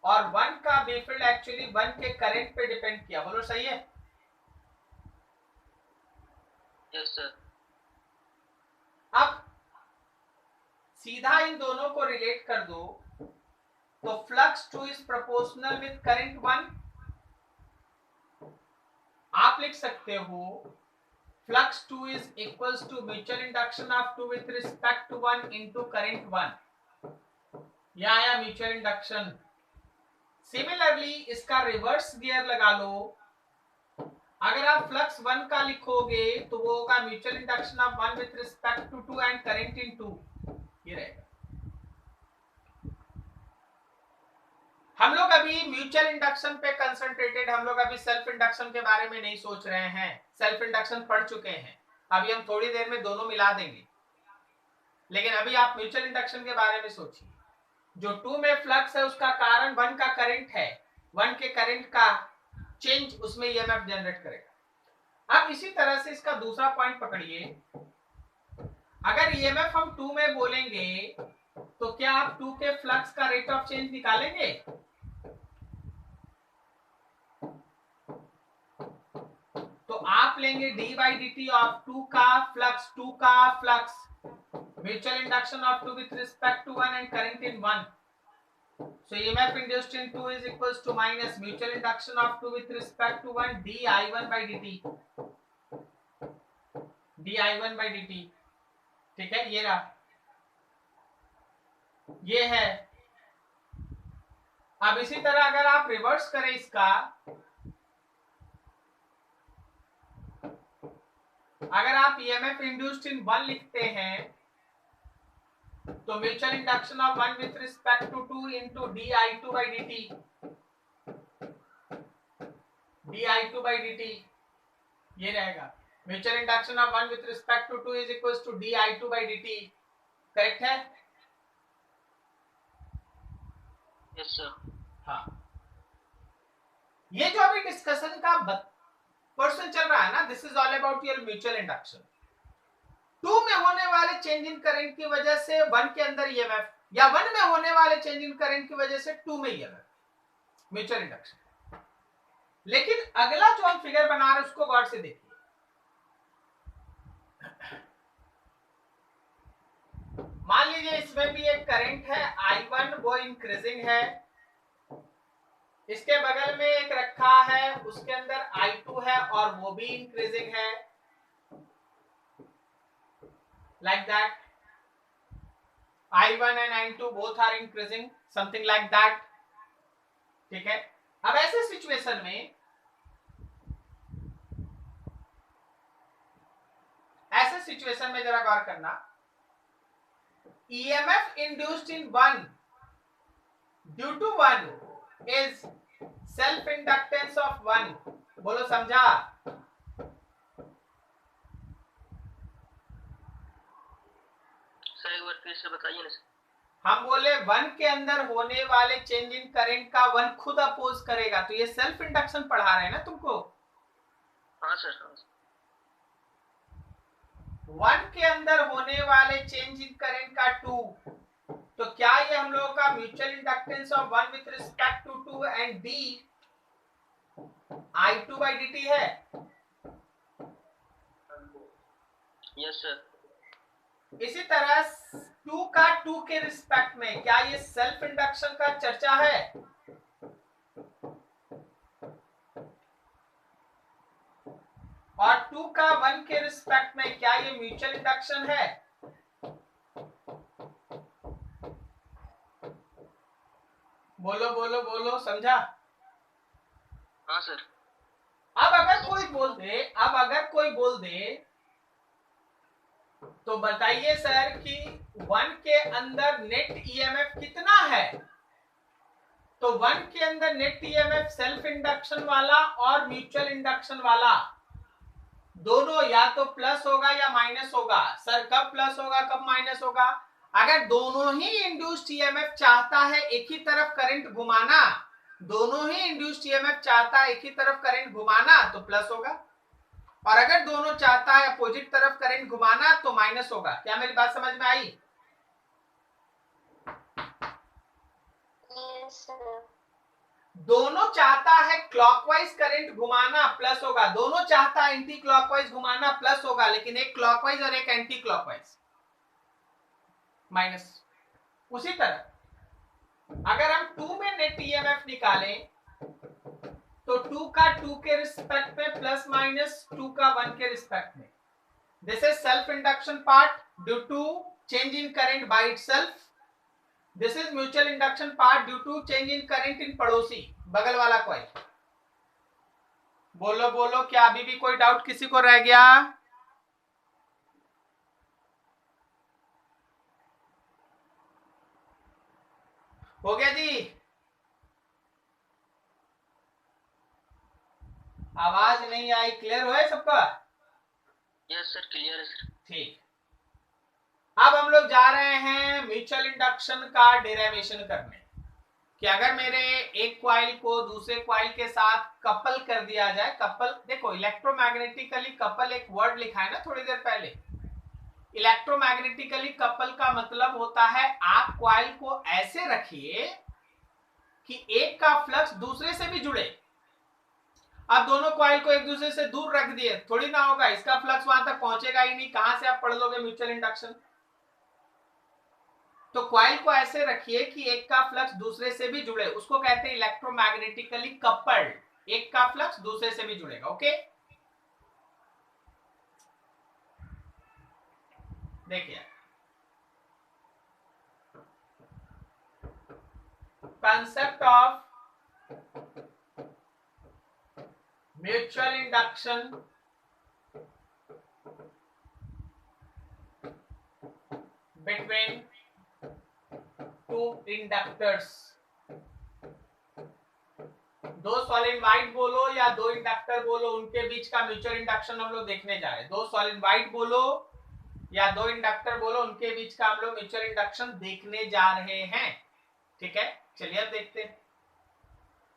और 1 का बी फील्ड एक्चुअली 1 के करंट पे डिपेंड किया. बोलो सही है? Yes sir. अब सीधा इन दोनों को रिलेट कर दो तो flux 2 is proportional with current 1. आप लिख सकते हो flux 2 is equals to mutual induction of 2 with respect to 1 into current 1. यहां आया म्यूचुअल इंडक्शन. सिमिलरली इसका रिवर्स गियर लगा लो. अगर आप फ्लक्स 1 का लिखोगे तो वो होगा mutual induction of 1 with respect to 2 and current in 2. ये रहेगा. हम लोग अभी म्यूचुअल इंडक्शन पे कंसंट्रेटेड, हम लोग अभी सेल्फ इंडक्शन के बारे में नहीं सोच रहे हैं. सेल्फ इंडक्शन पढ़ चुके हैं. अभी हम थोड़ी देर में दोनों मिला देंगे, लेकिन अभी आप म्यूचुअल इंडक्शन के बारे में सोचिए. जो 2 में फ्लक्स है उसका कारण 1 का करंट है, 1 के करंट का चेंज उसमें ईएमएफ जनरेट करेगा। अब इसी तरह से इसका दूसरा पॉइंट पकड़िए, अगर ईएमएफ हम 2 में बोलेंगे तो क्या आप 2 के फ्लक्स का रेट ऑफ चेंज निकालेंगे? तो आप लेंगे d by d t of 2 का फ्लक्स, 2 का flux, mutual induction of 2 with respect to 1 and current in 1. So EMF induced in 2 is equals to minus mutual induction of 2 with respect to 1 di1 by dt, di1 by dt. ठीक है, ये रहा, ये है। अब इसी तरह अगर आप रिवर्स करें इसका, अगर आप EMF induced in 1 लिखते हैं तो mutual induction of 1 with respect to 2 into di2 by dt, di2 by dt ये रहेगा। Mutual induction of 1 with respect to 2 is equals to di2 by dt। Correct है? Yes sir. हाँ, ये जो अभी डिस्कशन का पोर्शन चल रहा है ना, this is all about your mutual induction. 2 में होने वाले चेंज इन करंट की वजह से 1 के अंदर ईएमएफ, या 1 में होने वाले चेंज इन करंट की वजह से 2 में ईएमएफ, म्यूचुअल इंडक्शन। लेकिन अगला जो हम फिगर बना रहे हैं उसको गौर से देखिए। मान लीजिए इसमें भी एक करंट है I1, वो इंक्रीजिंग है, इसके बगल में एक रखा है उसके अंदर I2 है और वो भी इंक्रीजिंग है, like that. I1 and I2 both are increasing, something like that. ठीक है, अब ऐसे सिचुएशन में, ऐसे सिचुएशन में जरा गौर करना, EMF induced in 1 due to 1 is self inductance of 1. बोलो, समझा? सर एक बार फिर से बताइए ना सर। हम बोले 1 के अंदर होने वाले चेंज इन करंट का 1 खुद अपोज करेगा, तो ये सेल्फ इंडक्शन पढ़ा रहे हैं ना तुमको। हाँ सर, हाँ। 1 के अंदर होने वाले चेंज इन करंट का 2, तो क्या ये हम लोगों का mutual inductance of 1 with respect to 2 and d I2 by dt है? Yes sir. इसी तरह 2 का 2 के रिस्पेक्ट में क्या ये सेल्फ इंडक्शन का चर्चा है? और 2 का 1 के रिस्पेक्ट में क्या ये म्यूचुअल इंडक्शन है? बोलो बोलो बोलो, समझा? हाँ सर। अब अगर कोई बोल दे तो बताइए सर कि 1 के अंदर नेट ईएमएफ कितना है? तो 1 के अंदर नेट ईएमएफ सेल्फ इंडक्शन वाला और म्यूचुअल इंडक्शन वाला दोनों या तो प्लस होगा या माइनस होगा। सर कब प्लस होगा, कब माइनस होगा? अगर दोनों ही इंड्यूस्ड ईएमएफ चाहता है एक ही तरफ करंट घुमाना, दोनों ही इंड्यूस्ड ईएमएफ चाहता है एक ही तरफ करंट घुमाना, तो प्लस होगा, और अगर दोनों चाहता है अपोजिट तरफ करंट घुमाना तो माइनस होगा। क्या मेरी बात समझ में आई? Yes sir. दोनों चाहता है क्लॉकवाइज करंट घुमाना, प्लस होगा, दोनों चाहता है एंटी क्लॉकवाइज घुमाना, प्लस होगा, लेकिन एक क्लॉकवाइज और एक एंटी क्लॉकवाइज, माइनस। उसी तरह अगर हम 2 में नेट ईएमएफ निकालें तो 2 का 2 के रिस्पेक्ट में प्लस माइनस 2 का 1 के रिस्पेक्ट में, this is self induction part due to change in current by itself, this is mutual induction part due to change in current in पड़ोसी, बगल वाला कॉइल। बोलो बोलो, क्या अभी भी कोई डाउट किसी को रह गया? हो गया जी? आवाज नहीं आई, क्लियर हुआ है सबका? यस सर, क्लियर है सर। ठीक, अब हम लोग जा रहे हैं म्यूचुअल इंडक्शन का डेरिवेशन करने, कि अगर मेरे एक क्वाइल को दूसरे क्वाइल के साथ कपल कर दिया जाए। कपल, देखो इलेक्ट्रोमैग्नेटिकली कपल एक वर्ड लिखा है ना थोड़ी देर पहले। इलेक्ट्रोमैग्नेटिकली कपल का मतलब होता है आप क्वाइल को ऐसे रखिए कि एक का फ्लक्स दूसरे से भी जुड़े। अब दोनों क्वाइल को एक दूसरे से दूर रख दिए, थोड़ी ना होगा, इसका फ्लक्स वहां तक पहुंचेगा ही नहीं, कहां से आप पढ़ लोगे म्यूचुअल इंडक्शन। तो क्वाइल को ऐसे रखिए कि एक का फ्लक्स दूसरे से भी जुड़े, उसको कहते हैं इलेक्ट्रोमैग्नेटिकली कपल्ड, एक का फ्लक्स दूसरे से भी जुड़ेगा। ओके, देखिए concept of mutual induction between two inductors, दो सॉलिड वाइट बोलो या दो इंडक्टर बोलो, उनके बीच का म्यूचुअल इंडक्शन हम लोग देखने जा रहे हैं। दो सॉलिड वाइट बोलो या दो इंडक्टर बोलो, उनके बीच का हम लोग म्यूचुअल इंडक्शन देखने जा रहे हैं। ठीक है, चलिए अब देखते हैं,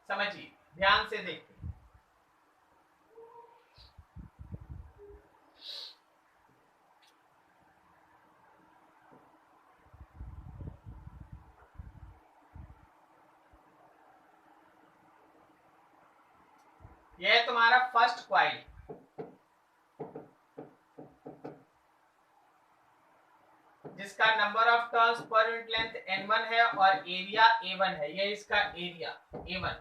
समझिए ध्यान से देखते हैं। यह है तुम्हारा फर्स्ट क्वाइल, जिसका number of turns per unit length n1 है और एरिया a1 है। ये इसका एरिया a1।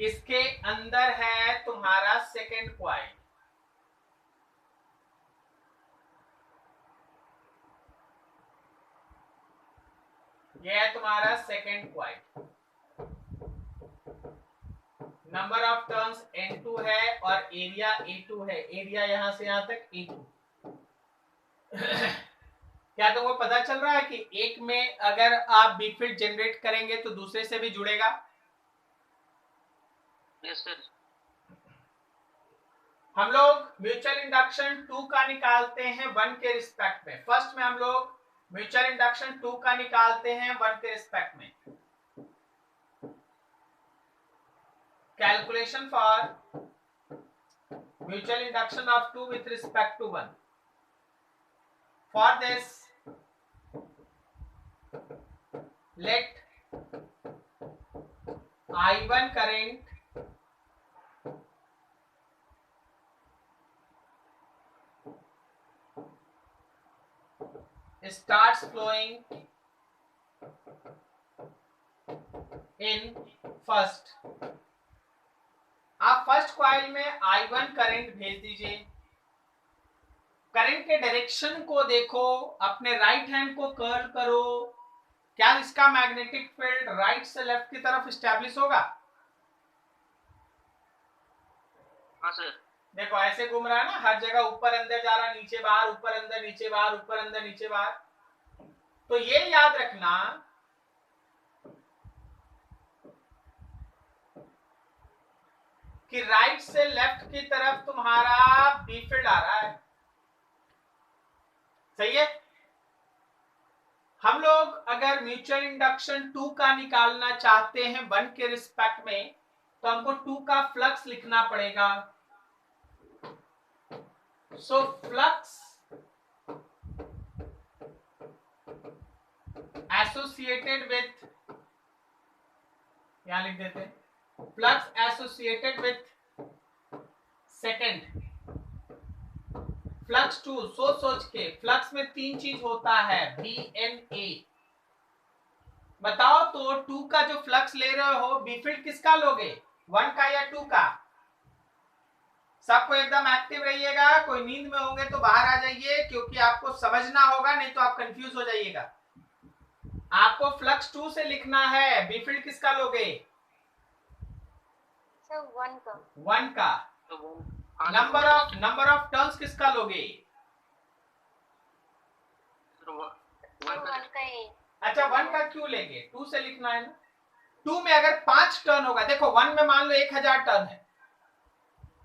इसके अंदर है तुम्हारा सेकेंड क्वाइल, ये है तुम्हारा second coil. Number of turns n2 है और एरिया a2 है। एरिया यहां से यहां तक a2। क्या तुमको पता चल रहा है कि एक में अगर आप बी फील्ड जनरेट करेंगे तो दूसरे से भी जुड़ेगा? Yes sir. हम लोग म्यूचुअल इंडक्शन 2 का निकालते हैं 1 के रिस्पेक्ट में। फर्स्ट में हम लोग म्यूचुअल इंडक्शन 2 का निकालते हैं 1 के रिस्पेक्ट में। Calculation for mutual induction of 2 with respect to 1. For this, let I1 current starts flowing in first. आप फर्स्ट क्वाइल में I1 करंट भेज दीजिए। करंट के डायरेक्शन को देखो, अपने राइट हैंड को कर्ल करो, क्या इसका मैग्नेटिक फील्ड राइट से लेफ्ट की तरफ स्टैब्लिश होगा? हाँ सर। देखो ऐसे घूम रहा है ना, हर जगह ऊपर अंदर जा रहा, नीचे बाहर, ऊपर अंदर नीचे बाहर, ऊपर अंदर नीचे बाहर। तो ये याद रखना कि राइट से लेफ्ट की तरफ तुम्हारा बी फील्ड आ रहा है। सही है। हम लोग अगर म्यूचुअल इंडक्शन 2 का निकालना चाहते हैं 1 के रिस्पेक्ट में, तो हमको 2 का फ्लक्स लिखना पड़ेगा। सो फ्लक्स एसोसिएटेड विथ, यहां लिख देते हैं, flux associated with second flux 2। सोच के फ्लक्स में 3 चीज होता है, बी एन ए। बताओ तो 2 का जो फ्लक्स ले रहे हो, बी फील्ड किसका लोगे, 1 का या 2 का? सबको एकदम एक्टिव रहिएगा, कोई नींद में होंगे तो बाहर आ जाइए, क्योंकि आपको समझना होगा, नहीं तो आप कंफ्यूज हो जाइएगा। आपको फ्लक्स 2 से लिखना है, बी फील्ड किसका लोगे? 1 का। 1 का। नंबर ऑफ टर्न्स किसका लोगे? 1 का ही। अच्छा 1 का क्यों लेंगे, 2 से लिखना है ना। 2 में अगर 5 टर्न होगा, देखो 1 में मान लो 1000 टर्न है,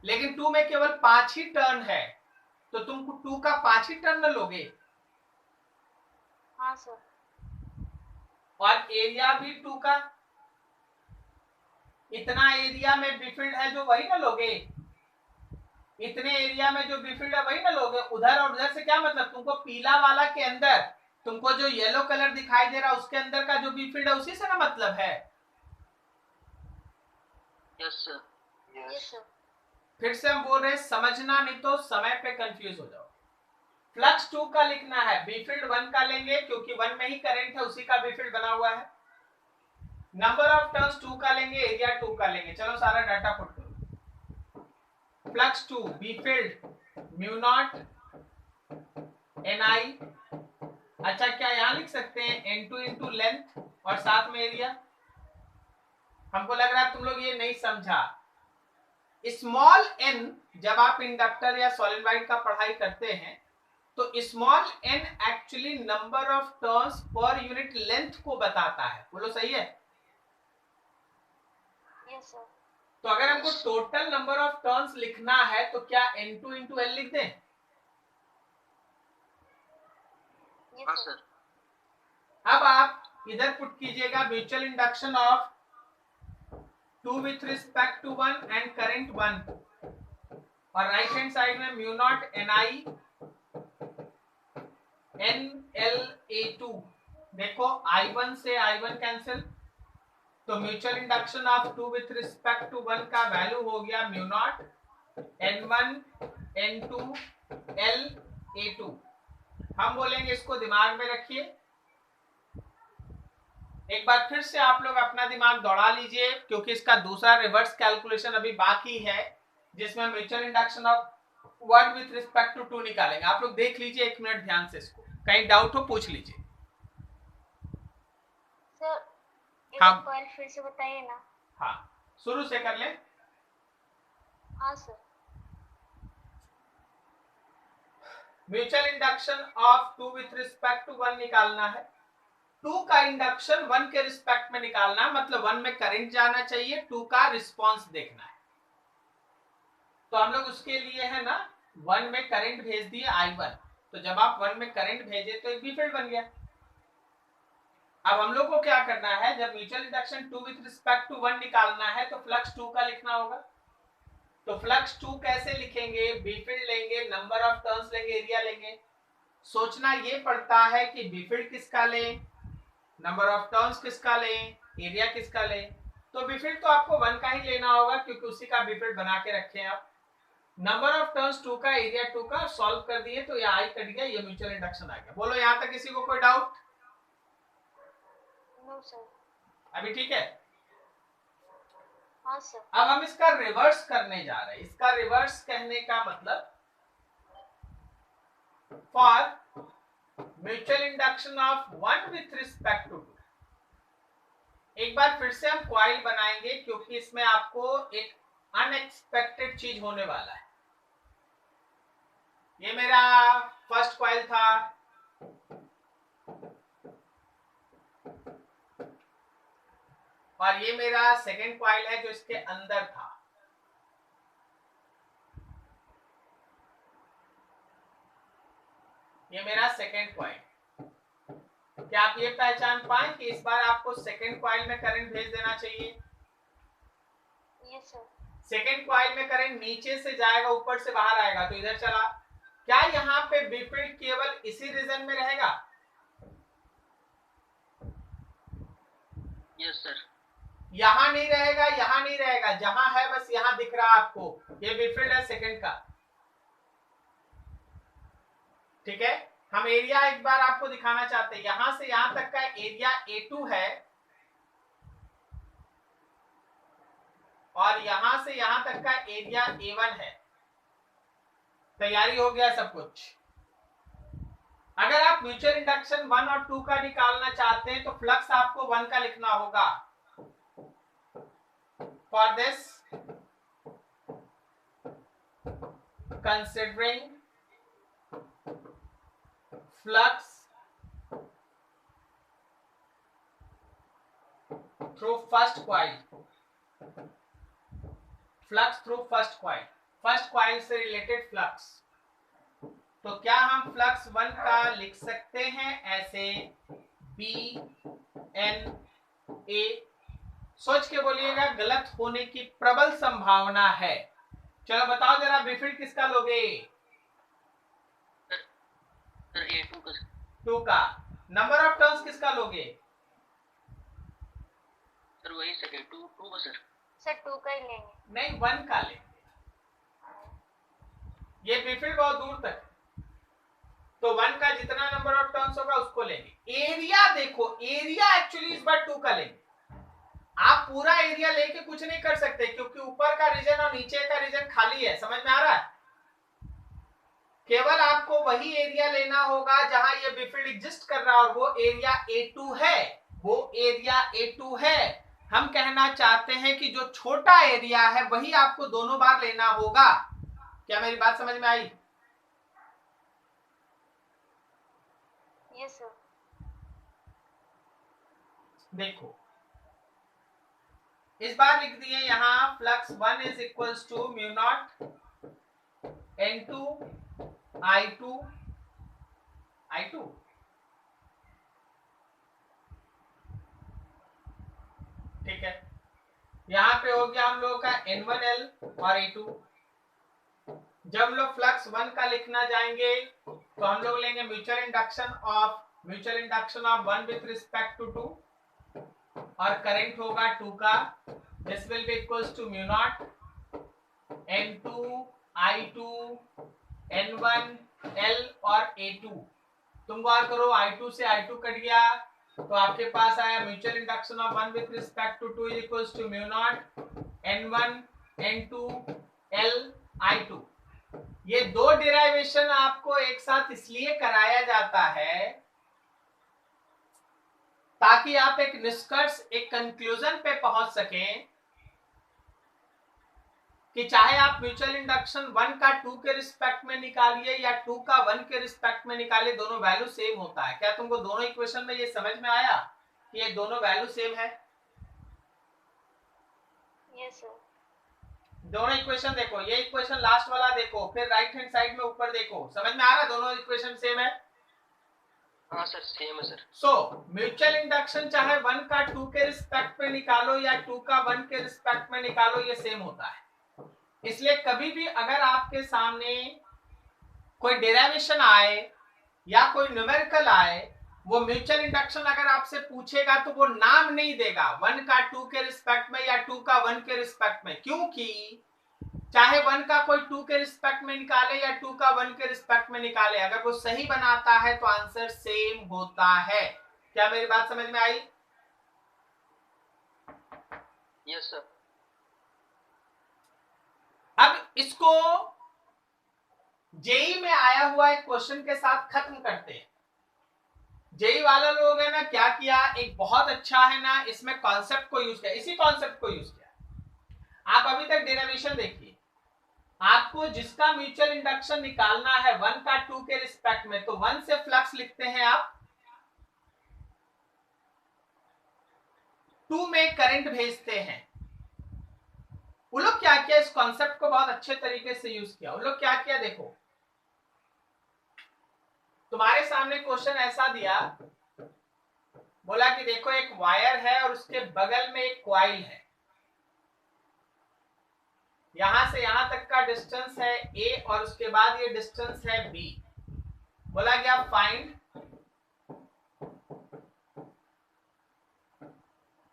लेकिन 2 में केवल 5 ही टर्न है, तो तुम 2 का 5 ही टर्न लोगे। हाँ सर। और एरिया भी 2 का, इतना एरिया में बी फील्ड है जो वही ना लोगे, इतने एरिया में जो बी फील्ड है वही ना लोगे। उधर और उधर से क्या मतलब, तुमको पीला वाला के अंदर तुमको जो येलो कलर दिखाई दे रहा है उसके अंदर का जो बी फील्ड है उसी से ना मतलब है। Yes sir. Yes sir. फिर से हम बोल रहे हैं, समझना नहीं तो समय पे कंफ्यूज हो जाओ। फ्लक्स 2 का लिखना है, बी फील्ड 1 का लेंगे क्योंकि 1 में ही करंट है, उसी का बी फील्ड बना हुआ है। नंबर ऑफ टर्न्स 2 का लेंगे, एरिया 2 का लेंगे। चलो सारा डाटा पुट करो। Flux 2 B field mu naught N i, अच्छा क्या यहां लिख सकते हैं N2 इंटू लेंथ और साथ में एरिया। हमको लग रहा है तुम लोग ये नहीं समझा। स्मॉल n, जब आप इंडक्टर या सॉलिनॉइड का पढ़ाई करते हैं तो small n actually number of turns per unit length को बताता है। बोलो सही है? Yes sir. तो अगर हमको टोटल नंबर ऑफ टर्न्स लिखना है तो क्या N2 इंटू L लिख दें? हाँ सर। अब आप इधर पुट कीजिएगा mutual induction of 2 with respect to 1 and current 1, और राइट हैंड साइड में mu naught N I N L A two. देखो I1 से I1 कैंसिल, तो mutual induction of 2 with respect to 1 का वैल्यू हो गया mu naught N1 N2 L A2। हम बोलेंगे, इसको दिमाग में रखिए। एक बार फिर से आप लोग अपना दिमाग दौड़ा लीजिए क्योंकि इसका दूसरा रिवर्स कैलकुलेशन अभी बाकी है जिसमें mutual induction of 1 with respect to 2 निकालेंगे। आप लोग देख लीजिए 1 मिनट ध्यान से, इसको कहीं डाउट हो पूछ लीजिए। सर हाँ। एक बार फिर से बताइए ना। हाँ, शुरू से कर ले। हाँ सर। Mutual induction of 2 with respect to 1 निकालना है। 2 का इंडक्शन 1 के रिस्पेक्ट में निकालना, मतलब 1 में करंट जाना चाहिए, 2 का रिस्पॉन्स देखना है। तो हम लोग उसके लिए है ना 1 में करंट भेज दिए I1, तो जब आप 1 में करंट भेजे तो एक बी फील्ड बन गया। अब हम लोग को क्या करना है, जब mutual induction 2 with respect to 1 निकालना है तो फ्लक्स 2 का लिखना होगा। तो फ्लक्स 2 कैसे लिखेंगे, बी फील्ड लेंगे, नंबर ऑफ टर्न्स लेंगे, एरिया लेंगे। सोचना ये पड़ता है कि बी फील्ड किसका लें, नंबर ऑफ टर्न्स किसका लें, एरिया किसका लें। तो बी फील्ड तो आपको 1 का ही लेना होगा क्योंकि उसी का बी फील्ड बना के रखे हैं आप। नंबर ऑफ टर्न्स 2 का, एरिया 2 का, सॉल्व कर दिए तो ये आई कट गया, ये म्यूचुअल इंडक्शन आ गया। बोलो यहां तक किसी को कोई डाउट? No sir. अभी ठीक है? हाँ सर। अब हम इसका रिवर्स करने जा रहे हैं। इसका रिवर्स कहने का मतलब, for mutual induction of 1 with respect to 2, एक बार फिर से हम कॉइल बनाएंगे क्योंकि इसमें आपको एक अनएक्सपेक्टेड चीज होने वाला है। ये मेरा फर्स्ट कॉइल था, और ये मेरा सेकेंड कॉइल है जो इसके अंदर था। ये मेरा सेकेंड कॉइल। क्या आप ये पहचान पाए कि इस बार आपको सेकेंड कॉइल में करंट भेज देना चाहिए? Yes sir. सेकेंड कॉइल में करंट नीचे से जाएगा, ऊपर से बाहर आएगा, तो इधर चला। क्या यहाँ पे बी फील्ड केवल इसी रीजन में रहेगा? Yes sir. यहां नहीं रहेगा, यहां नहीं रहेगा, जहां है बस यहां दिख रहा आपको, ये बी फील्ड है सेकेंड का। ठीक है, हम एरिया एक बार आपको दिखाना चाहते हैं। यहां से यहां तक का एरिया A2 है और यहां से यहां तक का एरिया A1 है। तैयारी हो गया सब कुछ? अगर आप म्यूचुअल इंडक्शन 1 और 2 का निकालना चाहते हैं तो फ्लक्स आपको 1 का लिखना होगा। For this considering flux through first coil, flux through first coil. First coil से रिलेटेड फ्लक्स। तो क्या हम फ्लक्स 1 का लिख सकते हैं ऐसे बी एन ए? सोच के बोलिएगा, गलत होने की प्रबल संभावना है। चलो बताओ जरा, बिफिल्ड किसका लोगे? सर ए टू का। 2 का। नंबर ऑफ टर्न्स किसका लोगे? सर वही सेकंड टू का सर। सर 2 का ही लेंगे। नहीं, 1 का लेंगे। ये बिफिल्ड बहुत दूर तक, तो 1 का जितना नंबर ऑफ टर्न्स होगा उसको लेंगे। एरिया देखो, एरिया एक्चुअली इस बार 2 का लेंगे। आप पूरा एरिया लेके कुछ नहीं कर सकते, क्योंकि ऊपर का रीजन और नीचे का रीजन खाली है। समझ में आ रहा है? केवल आपको वही एरिया लेना होगा जहां ये बिफिल्ड एग्जिस्ट कर रहा है, और वो एरिया A2 है। वो एरिया A2 है। हम कहना चाहते हैं कि जो छोटा एरिया है वही आपको दोनों बार लेना होगा। क्या मेरी बात समझ में आई? Yes sir. देखो, इस बार लिख दिए यहां flux 1 is equals to mu naught N2 I2 ठीक है। यहां पे हो गया हम लोगों का N1L और A2। जब हम लोग फ्लक्स 1 का लिखना जाएंगे तो हम लोग लेंगे mutual induction of 1 with respect to 2, और करंट होगा 2 का। This will be equals to mu naught N2 I2 N1 L और A2। तुम गौर करो, I2 से I2 कट गया तो आपके पास आया mutual induction of 1 with respect to 2 is equals to mu naught N1 N2 L I2। ये दो डेरिवेशन आपको एक साथ इसलिए कराया जाता है ताकि आप एक निष्कर्ष, एक कंक्लूजन पे पहुंच सकें कि चाहे आप म्यूचुअल इंडक्शन 1 का 2 के रिस्पेक्ट में निकालिए या 2 का 1 के रिस्पेक्ट में निकालिए, दोनों वैल्यू सेम होता है। क्या तुमको दोनों इक्वेशन में ये समझ में आया कि ये दोनों वैल्यू सेम है? Yes sir. दोनों इक्वेशन देखो, ये इक्वेशन लास्ट वाला देखो, फिर राइट हैंड साइड में ऊपर देखो, समझ में आ रहा है दोनों इक्वेशन सेम है? हाँ सर सेम है सर। सो म्यूचुअल इंडक्शन चाहे 1 का 2 के रिस्पेक्ट में निकालो या 2 का 1 के रिस्पेक्ट में निकालो, ये सेम होता है। इसलिए कभी भी अगर आपके सामने कोई डेरिवेशन आए या कोई न्यूमेरिकल आए, वो म्यूचुअल इंडक्शन अगर आपसे पूछेगा तो वो नाम नहीं देगा 1 का 2 के रिस्पेक्ट में या 2 का 1 के रिस्पेक्ट में, क्योंकि चाहे 1 का कोई 2 के रिस्पेक्ट में निकाले या 2 का 1 के रिस्पेक्ट में निकाले, अगर वो सही बनाता है तो आंसर सेम होता है। क्या मेरी बात समझ में आई? Yes sir. अब इसको जेई में आया हुआ एक क्वेश्चन के साथ खत्म करते हैं। जेई वाला लोग है ना, क्या किया, एक बहुत अच्छा है ना, इसमें कॉन्सेप्ट को यूज किया, इसी कॉन्सेप्ट को यूज किया। आप अभी तक डेरिवेशन देखिए, आपको जिसका म्यूचुअल इंडक्शन निकालना है 1 का 2 के रिस्पेक्ट में, तो 1 से फ्लक्स लिखते हैं आप, 2 में करंट भेजते हैं। वो लोग क्या किया, इस कॉन्सेप्ट को बहुत अच्छे तरीके से यूज किया। वो लोग क्या किया, देखो तुम्हारे सामने क्वेश्चन ऐसा दिया, बोला कि देखो एक वायर है और उसके बगल में एक कॉइल है, यहां से यहां तक का डिस्टेंस है a और उसके बाद ये डिस्टेंस है b। बोला गया find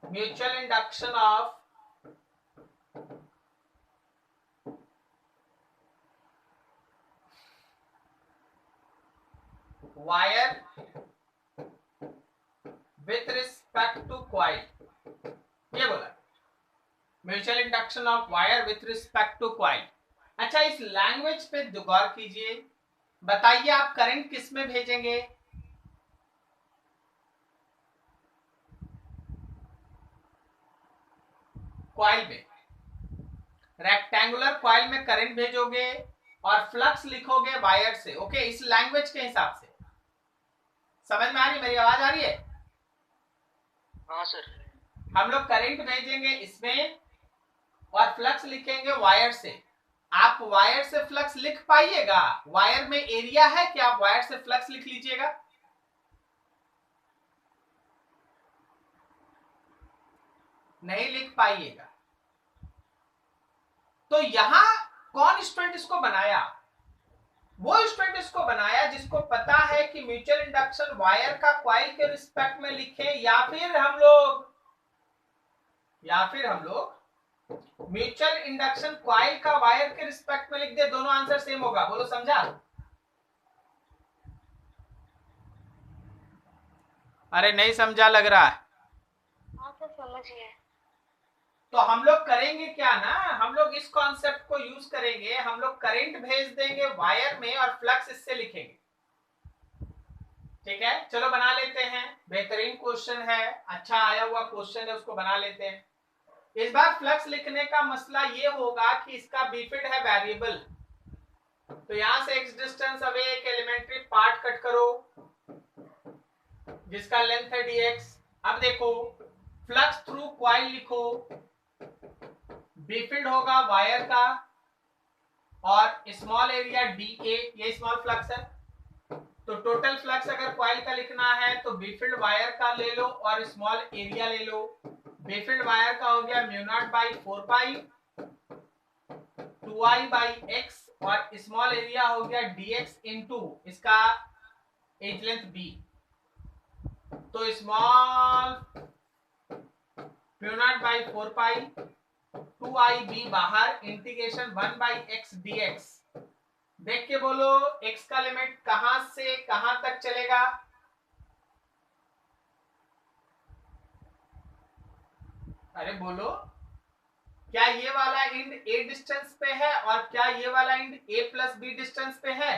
mutual induction of wire with respect to coil. ये बोला mutual induction of wire with respect to coil. अच्छा, इस लैंग्वेज पे गौर कीजिए, बताइए आप करंट किस में भेजेंगे? कॉइल में, रेक्टेंगुलर कॉइल में करंट भेजोगे और फ्लक्स लिखोगे वायर से। ओके, इस लैंग्वेज के हिसाब से समझ में आ रही है? मेरी आवाज आ रही है? हाँ सर। हम लोग करंट भेजेंगे इसमें और फ्लक्स लिखेंगे वायर से। आप वायर से फ्लक्स लिख पाइएगा? वायर में एरिया है कि आप वायर से फ्लक्स लिख लीजिएगा? नहीं लिख पाइएगा। तो यहां कौन स्टूडेंट इसको बनाया? वो स्टूडेंट इसको बनाया जिसको पता है कि म्यूचुअल इंडक्शन वायर का कॉइल के रिस्पेक्ट में लिखे, या फिर हम लोग म्यूचुअल इंडक्शन कॉइल का वायर के रिस्पेक्ट में लिख दे। दोनों आंसर सेम होगा। बोलो समझा? अरे नहीं समझा लग रहा है। हाँ तो समझ गए। तो हम लोग करेंगे क्या ना, हम लोग इस कॉन्सेप्ट को यूज करेंगे। हम लोग करंट भेज देंगे वायर में और फ्लक्स इससे लिखेंगे। ठीक है, चलो बना लेते हैं। बेहतरीन क्वेश्चन है, अच्छा आया हुआ क्वेश्चन है, उसको बना लेते हैं। इस बार फ्लक्स लिखने का मसला ये होगा कि इसका बीफिड है वेरिएबल। तो यहां से x डिस्टेंस अवे एक एलिमेंट्री पार्ट कट करो जिसका लेंथ है dx। अब देखो फ्लक्स थ्रू कॉइल लिखो, बीफिल्ड होगा वायर का और स्मॉल एरिया dA, ये स्मॉल फ्लक्स है। तो टोटल फ्लक्स अगर कॉइल का लिखना है तो बीफिल्ड वायर का ले लो और स्मॉल एरिया ले लो। बीफिल्ड वायर का हो गया mu naught by 4 pi 2i by x और स्मॉल एरिया हो गया dx इंटू इसका एज लेंथ b। तो small mu naught by 4 pi 2ib बाहर इंटीग्रेशन 1 बाई x dx। देख के बोलो x का लिमिट कहां से कहां तक चलेगा? अरे बोलो, क्या ये वाला इंड a डिस्टेंस पे है और क्या ये वाला इंड a प्लस b डिस्टेंस पे है?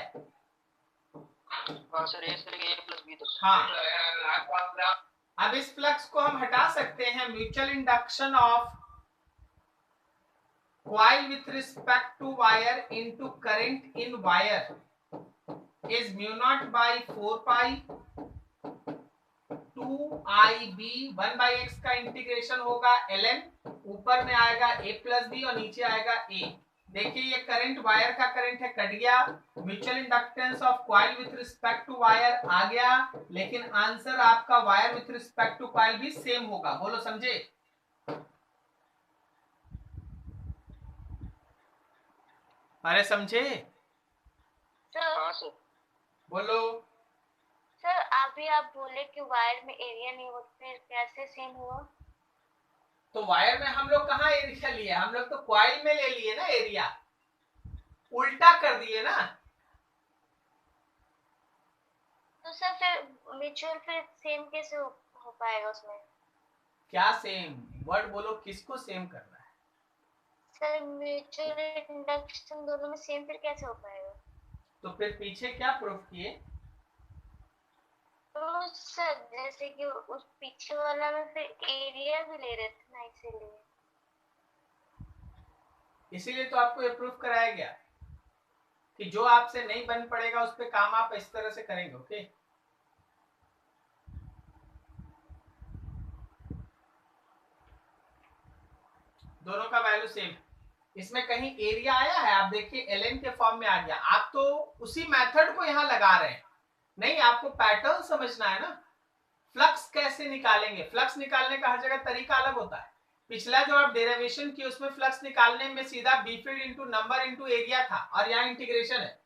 हाँ सर, ए से लेके ए प्लस बी तक। हाँ, अब इस फ्लक्स को हम हटा सकते हैं। Mutual induction of coil with respect to wire into current in wire is mu naught by 4 pi 2ib 1 by x का इंटीग्रेशन होगा ln, ऊपर में आएगा a प्लस बी और नीचे आएगा a। देखिए ये करंट वायर का करंट है, कट गया। Mutual inductance of coil with respect to wire आ गया, लेकिन आंसर आपका wire with respect to coil भी सेम होगा। बोलो समझे? अरे समझे? हाँ सर। बोलो। सर अभी आप बोले कि वायर में एरिया नहीं होता, फिर कैसे सेम हुआ? तो वायर में हम लोग कहाँ एरिया लिए? हम लोग तो कॉइल में ले लिए ना एरिया, उल्टा कर दिए ना। तो सर फिर म्यूचुअल फिर सेम कैसे हो पाएगा उसमें? क्या सेम? वर्ड बोलो, किसको सेम करना है? सर म्यूचुअल इंडक्शन दोनों में सेम फिर कैसे हो पाएगा? तो फिर पीछे क्या प्रूफ किए? तो सर जैसे कि उस पीछे वाला में फिर एरिया भी ले रहे थे ना, इसीलिए तो आपको ये प्रूफ कराया गया कि जो आपसे नहीं बन पड़ेगा उस पे काम आप इस तरह से करेंगे। ओके, दोनों का वैल्यू सेम। इसमें कहीं एरिया आया है? आप देखिए ln के फॉर्म में आ गया। आप तो उसी मेथड को यहां लगा रहे हैं। नहीं, आपको पैटर्न समझना है ना। फ्लक्स कैसे निकालेंगे? फ्लक्स निकालने का हर जगह तरीका अलग होता है। पिछला जो आप डेरिवेशन की उसमें फ्लक्स निकालने में सीधा B field into number into area था, और यहाँ इंटीग्रेशन है।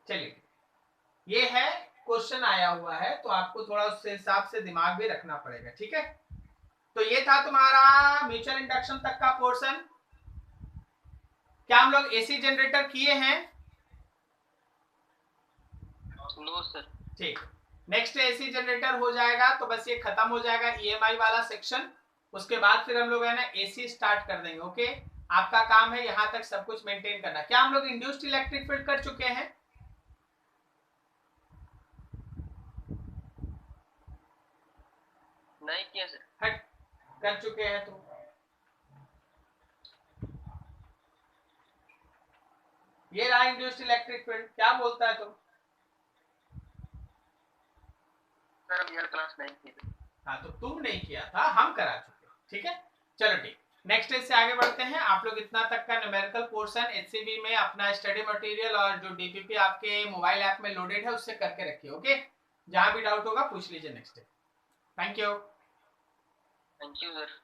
चलिए, ये है क्वेश्चन आया हुआ है, तो आपको थोड़ा उस हिसाब से दिमाग भी रखना पड़ेगा। ठीक है, तो ये था तुम्हारा म्यूचुअल इंडक्शन तक का पोर्शन। क्या हम लोग एसी जनरेटर किए हैं? No sir. ठीक, नेक्स्ट एसी जनरेटर हो जाएगा तो बस ये खत्म हो जाएगा ईएमआई वाला सेक्शन। उसके बाद फिर हम लोग है ना एसी स्टार्ट कर देंगे। ओके, आपका काम है यहां तक सब कुछ मेंटेन करना। क्या हम लोग इंड्यूस्ड इलेक्ट्रिक फील्ड कर चुके हैं? नहीं किया सर। हट, कर चुके हैं तो ये रहा इंड्यूस्ड इलेक्ट्रिक फील्ड। क्या बोलता है तुम? सर हम यार क्लास 9 की थी। हाँ, तो तुम नहीं किया था, हम करा चुके। ठीक है, चलो ठीक, नेक्स्ट स्टेज से आगे बढ़ते हैं। आप लोग इतना तक का न्यूमेरिकल पोर्शन एचसीबी में अपना स्टडी मटेरियल और जो डीपीपी आपके मोबाइल ऐप में लोडेड है उससे करके रखिए। ओके, जहां भी डाउट होगा पूछ लीजिए next. Thank you. Thank you sir.